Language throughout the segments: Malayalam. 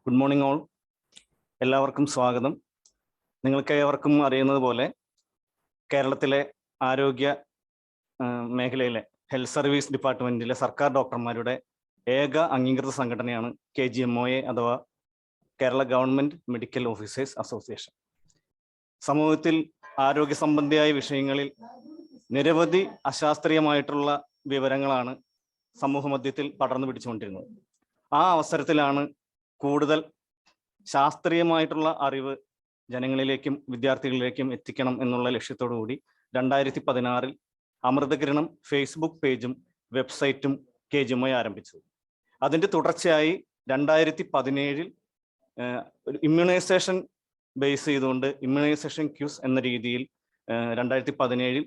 Good morning all. എല്ലാവർക്കും സ്വാഗതം. നിങ്ങൾക്ക് ഏവർക്കും അറിയുന്നത് പോലെ കേരളത്തിലെ ആരോഗ്യ മേഖലയിലെ ഹെൽത്ത് സർവീസ് ഡിപ്പാർട്ട്മെന്റിലെ സർക്കാർ ഡോക്ടർമാരുടെ ഏക അംഗീകൃത സംഘടനയാണ് KGMOA അഥവാ Kerala government medical officers association. സമൂഹത്തിൽ ആരോഗ്യ സംബന്ധിയായ വിഷയങ്ങളിൽ നിരവധി അശാസ്ത്രീയമായിട്ടുള്ള വിവരങ്ങളാണ് സമൂഹ മധ്യത്തിൽ പടർന്നു പിടിച്ചുകൊണ്ടിരുന്നത്. ആ അവസരത്തിലാണ് കൂടുതൽ ശാസ്ത്രീയമായിട്ടുള്ള അറിവ് ജനങ്ങളിലേക്കും വിദ്യാർത്ഥികളിലേക്കും എത്തിക്കണം എന്നുള്ള ലക്ഷ്യത്തോടു കൂടി 2016 അമൃതകിരണം ഫേസ്ബുക്ക് പേജും വെബ്സൈറ്റും KGMOA ആരംഭിച്ചത്. അതിൻ്റെ തുടർച്ചയായി 2017 ഒരു ഇമ്മ്യൂണൈസേഷൻ ബേസ് ചെയ്തുകൊണ്ട് ഇമ്മ്യൂണൈസേഷൻ ക്യൂസ് എന്ന രീതിയിൽ 2017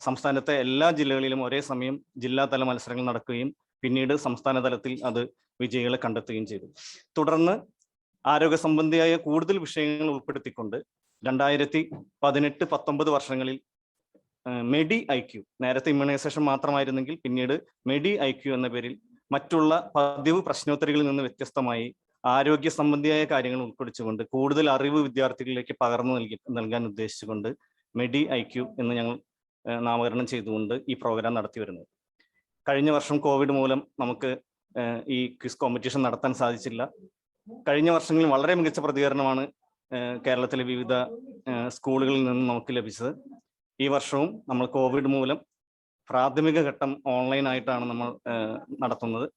സംസ്ഥാനത്തെ എല്ലാ ജില്ലകളിലും ഒരേ സമയം ജില്ലാതല മത്സരങ്ങൾ നടക്കുകയും പിന്നീട് സംസ്ഥാന തലത്തിൽ അത് വിജയികളെ കണ്ടെത്തുകയും ചെയ്തു. തുടർന്ന് ആരോഗ്യ സംബന്ധിയായ കൂടുതൽ വിഷയങ്ങൾ ഉൾപ്പെടുത്തിക്കൊണ്ട് 2018-19 വർഷങ്ങളിൽ മെഡി IQ, നേരത്തെ ഇമ്മ്യൂണൈസേഷൻ മാത്രമായിരുന്നെങ്കിൽ പിന്നീട് മെഡി IQ എന്ന പേരിൽ മറ്റുള്ള പതിവ് പ്രശ്നോത്തരികളിൽ നിന്ന് വ്യത്യസ്തമായി ആരോഗ്യ സംബന്ധിയായ കാര്യങ്ങൾ ഉൾപ്പെടുത്തിക്കൊണ്ട് കൂടുതൽ അറിവ് വിദ്യാർത്ഥികളിലേക്ക് പകർന്നു നൽകാൻ ഉദ്ദേശിച്ചുകൊണ്ട് മെഡി IQ എന്ന് ഞങ്ങൾ നാമകരണം ചെയ്തുകൊണ്ട് ഈ പ്രോഗ്രാം നടത്തി വരുന്നത്. കഴിഞ്ഞ വർഷം കോവിഡ് മൂലം നമുക്ക് ഈ ക്വിസ് കോമ്പറ്റീഷൻ നടത്താൻ സാധിച്ചില്ല. കഴിഞ്ഞ വർഷങ്ങളിൽ വളരെ മികച്ച പ്രതികരണമാണ് കേരളത്തിലെ വിവിധ സ്കൂളുകളിൽ നിന്ന് നമുക്ക് ലഭിച്ചത്. ഈ വർഷവും നമ്മൾ കോവിഡ് മൂലം പ്രാഥമിക ഘട്ടം ഓൺലൈനായിട്ടാണ് നമ്മൾ നടത്തുന്നത്.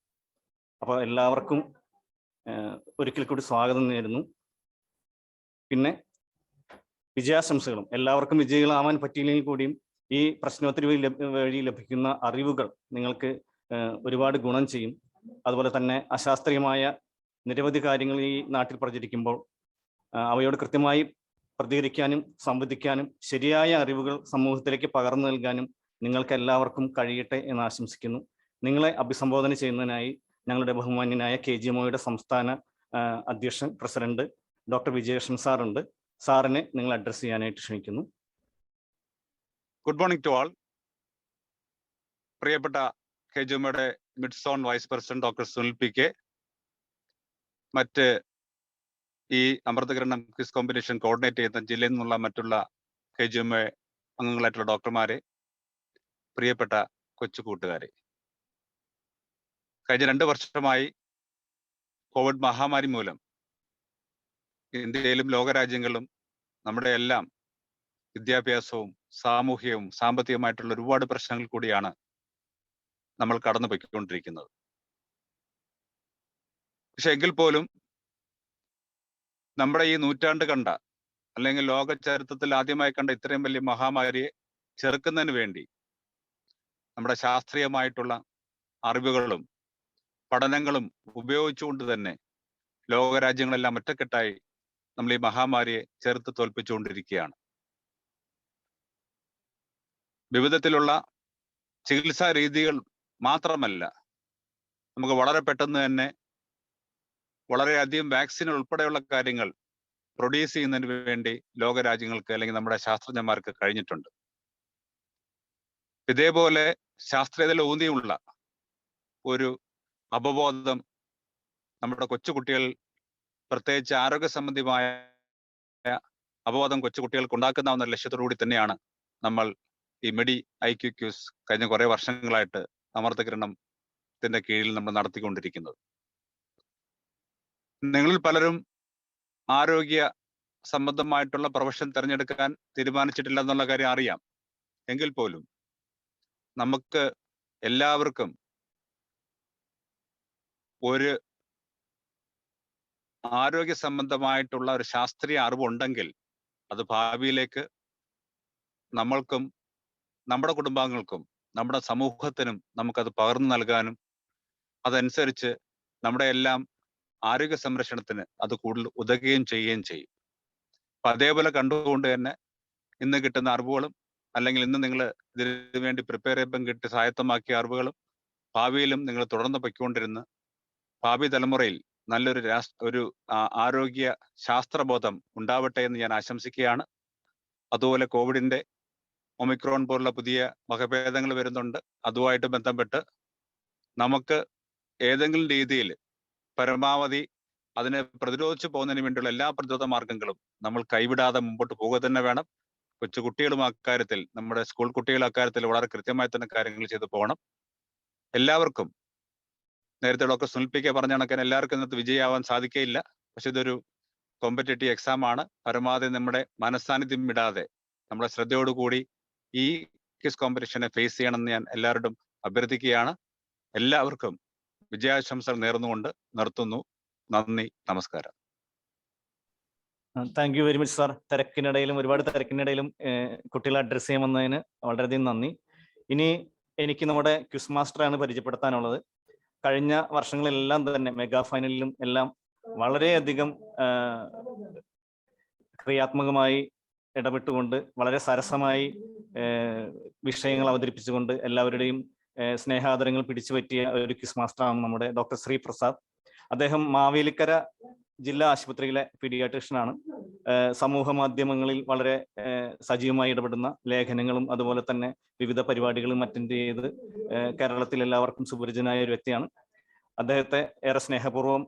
അപ്പോൾ എല്ലാവർക്കും ഒരിക്കൽ കൂടി സ്വാഗതം നേരുന്നു. പിന്നെ വിജയാശംസകളും. എല്ലാവർക്കും വിജയികളാവാൻ പറ്റിയില്ലെങ്കിൽ കൂടിയും ഈ പ്രശ്നോത്തരി വഴി ലഭിക്കുന്ന അറിവുകൾ നിങ്ങൾക്ക് ഒരുപാട് ഗുണം ചെയ്യും. അതുപോലെ തന്നെ അശാസ്ത്രീയമായ നിരവധി കാര്യങ്ങൾ ഈ നാട്ടിൽ പ്രചരിക്കുമ്പോൾ അവയോട് കൃത്യമായി പ്രതികരിക്കാനും സംവദിക്കാനും ശരിയായ അറിവുകൾ സമൂഹത്തിലേക്ക് പകർന്നു നൽകാനും നിങ്ങൾക്ക് എല്ലാവർക്കും കഴിയട്ടെ എന്ന് ആശംസിക്കുന്നു. നിങ്ങളെ അഭിസംബോധന ചെയ്യുന്നതിനായി ഞങ്ങളുടെ ബഹുമാന്യനായ KGMOയുടെ സംസ്ഥാന അധ്യക്ഷൻ പ്രസിഡന്റ് ഡോക്ടർ വിജയകൃഷ്ണൻ സാറുണ്ട്. സാറിനെ നിങ്ങൾ അഡ്രസ് ചെയ്യാനായിട്ട് ക്ഷണിക്കുന്നു. Good morning to all. പ്രിയപ്പെട്ട KGMOയുടെ mid zone vice president doctor Sunil PK, മറ്റ് ഈ അമൃതകിരണം ക്വിസ് കോമ്പറ്റീഷൻ കോർഡിനേറ്റ് ചെയ്യുന്ന ജില്ലയിൽ നിന്നുള്ള മറ്റുള്ള KGMOA അംഗങ്ങളായിട്ടുള്ള ഡോക്ടർമാരെ, പ്രിയപ്പെട്ട കൊച്ചു കൂട്ടുകാരെ, കഴിഞ്ഞ 2 വർഷമായി കോവിഡ് മഹാമാരി മൂലം ഇന്ത്യയിലും ലോകരാജ്യങ്ങളിലും നമ്മുടെ എല്ലാം വിദ്യാഭ്യാസവും സാമൂഹികവും സാമ്പത്തികമായിട്ടുള്ള ഒരുപാട് പ്രശ്നങ്ങൾ കൂടിയാണ് നമ്മൾ കടന്നു പോയിക്കൊണ്ടിരിക്കുന്നത്. പക്ഷെ എങ്കിൽ പോലും നമ്മുടെ ഈ നൂറ്റാണ്ട് കണ്ട അല്ലെങ്കിൽ ലോക ചരിത്രത്തിൽ ആദ്യമായി കണ്ട ഇത്രയും വലിയ മഹാമാരിയെ ചെറുക്കുന്നതിന് വേണ്ടി നമ്മുടെ ശാസ്ത്രീയമായിട്ടുള്ള അറിവുകളും പഠനങ്ങളും ഉപയോഗിച്ചുകൊണ്ട് തന്നെ ലോകരാജ്യങ്ങളെല്ലാം ഒറ്റക്കെട്ടായി നമ്മൾ ഈ മഹാമാരിയെ ചെറുത്ത് തോൽപ്പിച്ചുകൊണ്ടിരിക്കുകയാണ്. വിവിധത്തിലുള്ള ചികിത്സാ രീതികൾ മാത്രമല്ല, നമുക്ക് വളരെ പെട്ടെന്ന് തന്നെ വളരെയധികം വാക്സിൻ ഉൾപ്പെടെയുള്ള കാര്യങ്ങൾ പ്രൊഡ്യൂസ് ചെയ്യുന്നതിന് വേണ്ടി ലോകരാജ്യങ്ങൾക്ക് അല്ലെങ്കിൽ നമ്മുടെ ശാസ്ത്രജ്ഞന്മാർക്ക് കഴിഞ്ഞിട്ടുണ്ട്. ഇതേപോലെ ശാസ്ത്രീയതയിൽ ഊന്നിയുള്ള ഒരു അവബോധം നമ്മുടെ കൊച്ചുകുട്ടികൾ, പ്രത്യേകിച്ച് ആരോഗ്യ സംബന്ധിമായ അവബോധം കൊച്ചുകുട്ടികൾക്ക് ഉണ്ടാക്കുന്ന ലക്ഷ്യത്തോടു കൂടി തന്നെയാണ് നമ്മൾ ഈ മെഡി IQ ക്യൂസ് കഴിഞ്ഞ കുറെ വർഷങ്ങളായിട്ട് അമൃതകിരണത്തിന്റെ കീഴിൽ നമ്മൾ നടത്തിക്കൊണ്ടിരിക്കുന്നത്. നിങ്ങളിൽ പലരും ആരോഗ്യ സംബന്ധമായിട്ടുള്ള പ്രൊഫഷൻ തിരഞ്ഞെടുക്കാൻ തീരുമാനിച്ചിട്ടില്ല എന്നുള്ള കാര്യം അറിയാം. എങ്കിൽ പോലും നമുക്ക് എല്ലാവർക്കും ഒരു ആരോഗ്യ സംബന്ധമായിട്ടുള്ള ഒരു ശാസ്ത്രീയ അറിവുണ്ടെങ്കിൽ അത് ഭാവിയിലേക്ക് നമ്മൾക്കും നമ്മുടെ കുടുംബാംഗങ്ങൾക്കും നമ്മുടെ സമൂഹത്തിനും നമുക്കത് പകർന്നു നൽകാനും അതനുസരിച്ച് നമ്മുടെ എല്ലാം ആരോഗ്യ സംരക്ഷണത്തിന് അത് കൂടുതൽ ഉതകുകയും ചെയ്യുകയും ചെയ്യും. അപ്പൊ അതേപോലെ കണ്ടുകൊണ്ട് തന്നെ ഇന്ന് കിട്ടുന്ന അറിവുകളും അല്ലെങ്കിൽ ഇന്ന് നിങ്ങൾ ഇതിനു വേണ്ടി പ്രിപ്പയർ ചെയ്യുമ്പം കിട്ടി സ്വായത്തമാക്കിയ അറിവുകളും ഭാവിയിലും നിങ്ങൾ തുടർന്ന് പൊയ്ക്കൊണ്ടിരുന്ന് ഭാവി തലമുറയിൽ നല്ലൊരു ആരോഗ്യ ശാസ്ത്രബോധം ഉണ്ടാവട്ടെ എന്ന് ഞാൻ ആശംസിക്കുകയാണ്. അതുപോലെ കോവിഡിന്റെ ഒമിക്രോൺ പോലുള്ള പുതിയ വകഭേദങ്ങൾ വരുന്നുണ്ട്. അതുമായിട്ട് ബന്ധപ്പെട്ട് നമുക്ക് ഏതെങ്കിലും രീതിയിൽ പരമാവധി അതിനെ പ്രതിരോധിച്ചു പോകുന്നതിന് വേണ്ടിയുള്ള എല്ലാ പ്രതിരോധ മാർഗങ്ങളും നമ്മൾ കൈവിടാതെ മുമ്പോട്ട് പോകുക തന്നെ വേണം. കൊച്ചുകുട്ടികളും അക്കാര്യത്തിൽ, നമ്മുടെ സ്കൂൾ കുട്ടികൾ അക്കാര്യത്തിൽ വളരെ കൃത്യമായി തന്നെ കാര്യങ്ങൾ ചെയ്തു പോകണം. എല്ലാവർക്കും നേരത്തെ ഡോക്ടർ സുനിൽ പി.കെ പറഞ്ഞ കണക്കിന് എല്ലാവർക്കും ഇന്നത്തെ വിജയമാവാൻ സാധിക്കയില്ല. പക്ഷെ ഇതൊരു കോമ്പറ്റേറ്റീവ് എക്സാം ആണ്. പരമാവധി നമ്മുടെ മനസ്സാന്നിധ്യം വിടാതെ നമ്മുടെ ശ്രദ്ധയോടുകൂടി ഈ ക്വിസ് കോമ്പറ്റീഷനെ ഫേസ് ചെയ്യണമെന്ന് ഞാൻ എല്ലാവരോടും അഭ്യർത്ഥിക്കുകയാണ്. എല്ലാവർക്കും വിജയാശംസകൾ നേർന്നുകൊണ്ട് നിർത്തുന്നു. നന്ദി, നമസ്കാരം. Thank you very much sir. ഒരുപാട് തിരക്കിനിടയിലും കുട്ടികളെ അഡ്രസ്സ് ചെയ്യാൻ വന്നതിന് വളരെയധികം നന്ദി. ഇനി എനിക്ക് നമ്മുടെ ക്വിസ് മാസ്റ്ററാണ് പരിചയപ്പെടുത്താനുള്ളത്. കഴിഞ്ഞ വർഷങ്ങളെല്ലാം തന്നെ മെഗാ ഫൈനലിലും എല്ലാം വളരെയധികം ക്രിയാത്മകമായി ഇടപെട്ടുകൊണ്ട് വളരെ സരസമായി വിഷയങ്ങൾ അവതരിപ്പിച്ചുകൊണ്ട് എല്ലാവരുടെയും സ്നേഹാദരങ്ങൾ പിടിച്ചു പറ്റിയ ഒരു ക്വിസ് മാസ്റ്ററാണ് നമ്മുടെ ഡോക്ടർ ശ്രീപ്രസാദ്. അദ്ദേഹം മാവേലിക്കര ജില്ലാ ആശുപത്രിയിലെ പീഡിയാട്രീഷ്യനാണ്. സമൂഹ മാധ്യമങ്ങളിൽ വളരെ സജീവമായി ഇടപെടുന്ന ലേഖനങ്ങളും അതുപോലെ തന്നെ വിവിധ പരിപാടികളും അറ്റൻഡ് ചെയ്ത് കേരളത്തിൽ എല്ലാവർക്കും സുപരിചിതനായ ഒരു വ്യക്തിയാണ്. അദ്ദേഹത്തെ ഏറെ സ്നേഹപൂർവ്വം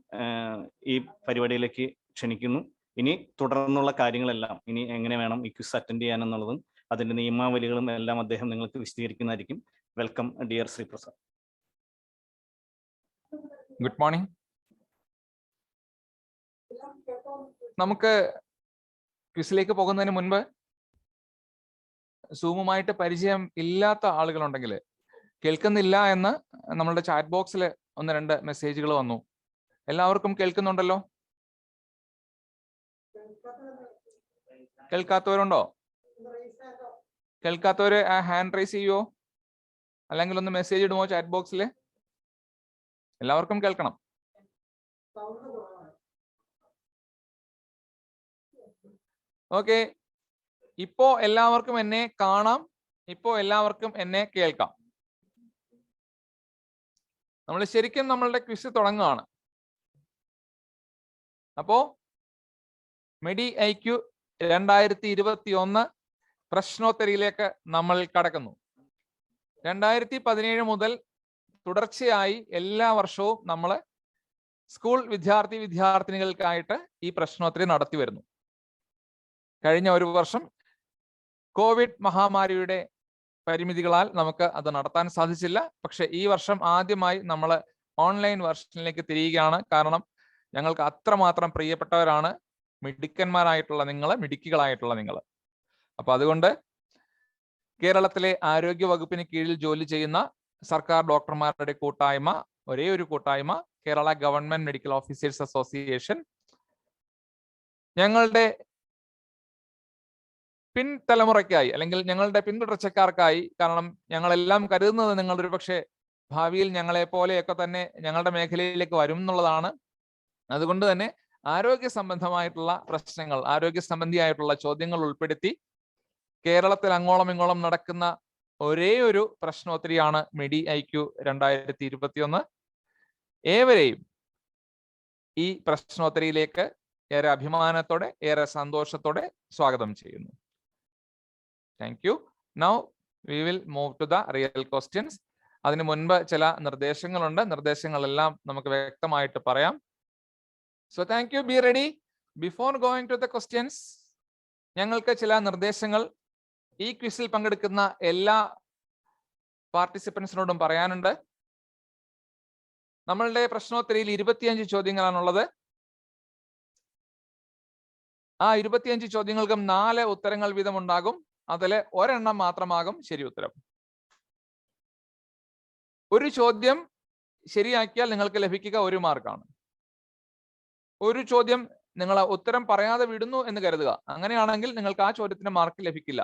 ഈ പരിപാടിയിലേക്ക് ക്ഷണിക്കുന്നു. ഇനി തുടർന്നുള്ള കാര്യങ്ങളെല്ലാം ഇനി എങ്ങനെ വേണം ഈ ക്വിസ് അറ്റൻഡ് ചെയ്യാനെന്നുള്ളതും അതിന്റെ നിയമാവലികളും എല്ലാം അദ്ദേഹം നിങ്ങൾക്ക് വിശദീകരിക്കുന്നതായിരിക്കും. Welcome dear Sreeprasad. Good morning. നമുക്ക് ക്വിസിലേക്ക് പോകുന്നതിന് മുൻപ് സൂമുമായിട്ട് പരിചയം ഇല്ലാത്ത ആളുകളുണ്ടെങ്കിൽ, കേൾക്കുന്നില്ല എന്ന് നമ്മളുടെ ചാറ്റ് ബോക്സിൽ 1-2 മെസ്സേജുകൾ വന്നു. എല്ലാവർക്കും കേൾക്കുന്നുണ്ടല്ലോ? കേൾക്കാത്തവരുണ്ടോ? കേൾക്കാത്തവര് ആ ഹാൻഡ് റൈസ് ചെയ്യുവോ, അല്ലെങ്കിൽ ഒന്ന് മെസ്സേജ് ഇടുമോ ചാറ്റ് ബോക്സിൽ? എല്ലാവർക്കും കേൾക്കണം. ഓക്കെ, ഇപ്പോ എല്ലാവർക്കും എന്നെ കാണാം, ഇപ്പോ എല്ലാവർക്കും എന്നെ കേൾക്കാം. നമ്മൾ ശരിക്കും നമ്മളുടെ ക്വിസ് തുടങ്ങുകയാണ്. അപ്പോ മെഡി ഐക്യു 2021 പ്രശ്നോത്തരിയിലേക്ക് നമ്മൾ കടക്കുന്നു. 2017 മുതൽ തുടർച്ചയായി എല്ലാ വർഷവും നമ്മൾ സ്കൂൾ വിദ്യാർത്ഥിനികൾക്കായിട്ട് ഈ പ്രശ്നോത്തരി നടത്തി വരുന്നു. കഴിഞ്ഞ ഒരു വർഷം കോവിഡ് മഹാമാരിയുടെ പരിമിതികളാൽ നമുക്ക് അത് നടത്താൻ സാധിച്ചില്ല. പക്ഷെ ഈ വർഷം ആദ്യമായി നമ്മൾ ഓൺലൈൻ വെർഷനിലേക്ക് തിരിയുകയാണ്. കാരണം ഞങ്ങൾക്ക് അത്രമാത്രം പ്രിയപ്പെട്ടവരാണ് മിടുക്കന്മാരായിട്ടുള്ള മിടുക്കികളായിട്ടുള്ള നിങ്ങൾ. അപ്പൊ അതുകൊണ്ട് കേരളത്തിലെ ആരോഗ്യ വകുപ്പിന് കീഴിൽ ജോലി ചെയ്യുന്ന സർക്കാർ ഡോക്ടർമാരുടെ കൂട്ടായ്മ, ഒരേ ഒരു കൂട്ടായ്മ, Kerala government medical officers association, ഞങ്ങളുടെ പിൻതലമുറയ്ക്കായി അല്ലെങ്കിൽ ഞങ്ങളുടെ പിന്തുടർച്ചക്കാർക്കായി, കാരണം ഞങ്ങളെല്ലാം കരുതുന്നത് നിങ്ങൾ ഒരു പക്ഷേ ഭാവിയിൽ ഞങ്ങളെ പോലെയൊക്കെ തന്നെ ഞങ്ങളുടെ മേഖലയിലേക്ക് വരും എന്നുള്ളതാണ്. അതുകൊണ്ട് തന്നെ ആരോഗ്യ സംബന്ധമായിട്ടുള്ള പ്രശ്നങ്ങൾ, ആരോഗ്യ സംബന്ധിയായിട്ടുള്ള ചോദ്യങ്ങൾ ഉൾപ്പെടുത്തി കേരളത്തിൽ അങ്ങോളം ഇങ്ങോളം നടക്കുന്ന ഒരേ ഒരു പ്രശ്നോത്തരിയാണ് മെഡി ഐക്യു 2021. ഏവരെയും ഈ പ്രശ്നോത്തരിയിലേക്ക് ഏറെ അഭിമാനത്തോടെ, ഏറെ സന്തോഷത്തോടെ സ്വാഗതം ചെയ്യുന്നു. Thank you. Now we will move to the real questions. അതിനു മുൻപ് ചില നിർദ്ദേശങ്ങളുണ്ട്. നിർദ്ദേശങ്ങളെല്ലാം നമുക്ക് വ്യക്തമായിട്ട് പറയാം. So thank you. Be ready. Before going to the questions, ഞങ്ങൾക്ക് ചില നിർദ്ദേശങ്ങൾ ഈ ക്വിസിൽ പങ്കെടുക്കുന്ന എല്ലാ പാർട്ടിസിപ്പൻസിനോടും പറയാനുണ്ട്. നമ്മളുടെ പ്രശ്നോത്തരിയിൽ 25 ചോദ്യങ്ങളാണുള്ളത്. ആ 25 ചോദ്യങ്ങൾക്കും 4 ഉത്തരങ്ങൾ വീതം ഉണ്ടാകും. അതിൽ ഒരെണ്ണം മാത്രമാകും ശരി ഉത്തരം. ഒരു ചോദ്യം ശരിയാക്കിയാൽ നിങ്ങൾക്ക് ലഭിക്കുക 1 മാർക്കാണ്. ഒരു ചോദ്യം നിങ്ങൾ ഉത്തരം പറയാതെ വിടുന്നു എന്ന് കരുതുക. അങ്ങനെയാണെങ്കിൽ നിങ്ങൾക്ക് ആ ചോദ്യത്തിന് മാർക്ക് ലഭിക്കില്ല.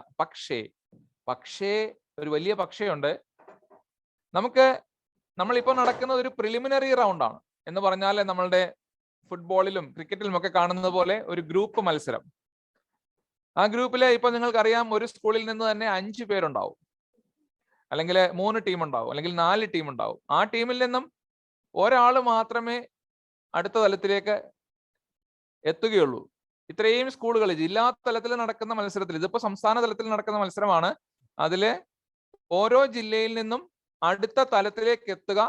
പക്ഷേ ഒരു വലിയ പക്ഷേയുണ്ട്. നമ്മളിപ്പോൾ നടക്കുന്നത് ഒരു പ്രിലിമിനറി റൗണ്ടാണ്. എന്ന് പറഞ്ഞാൽ നമ്മളുടെ ഫുട്ബോളിലും ക്രിക്കറ്റിലും ഒക്കെ കാണുന്നത് പോലെ ഒരു ഗ്രൂപ്പ് മത്സരം. ആ ഗ്രൂപ്പിലെ ഇപ്പൊ നിങ്ങൾക്കറിയാം, ഒരു സ്കൂളിൽ നിന്ന് തന്നെ 5 പേരുണ്ടാവും, അല്ലെങ്കിൽ 3 ടീം ഉണ്ടാവും, അല്ലെങ്കിൽ 4 ടീം ഉണ്ടാവും. ആ ടീമിൽ നിന്നും ഒരാൾ മാത്രമേ അടുത്ത തലത്തിലേക്ക് എത്തുകയുള്ളൂ. ഇത്രയും സ്കൂളുകൾ ജില്ലാ തലത്തിൽ നടക്കുന്ന മത്സരത്തിൽ, ഇതിപ്പോ സംസ്ഥാന തലത്തിൽ നടക്കുന്ന മത്സരമാണ്, അതില് ഓരോ ജില്ലയിൽ നിന്നും അടുത്ത തലത്തിലേക്ക് എത്തുക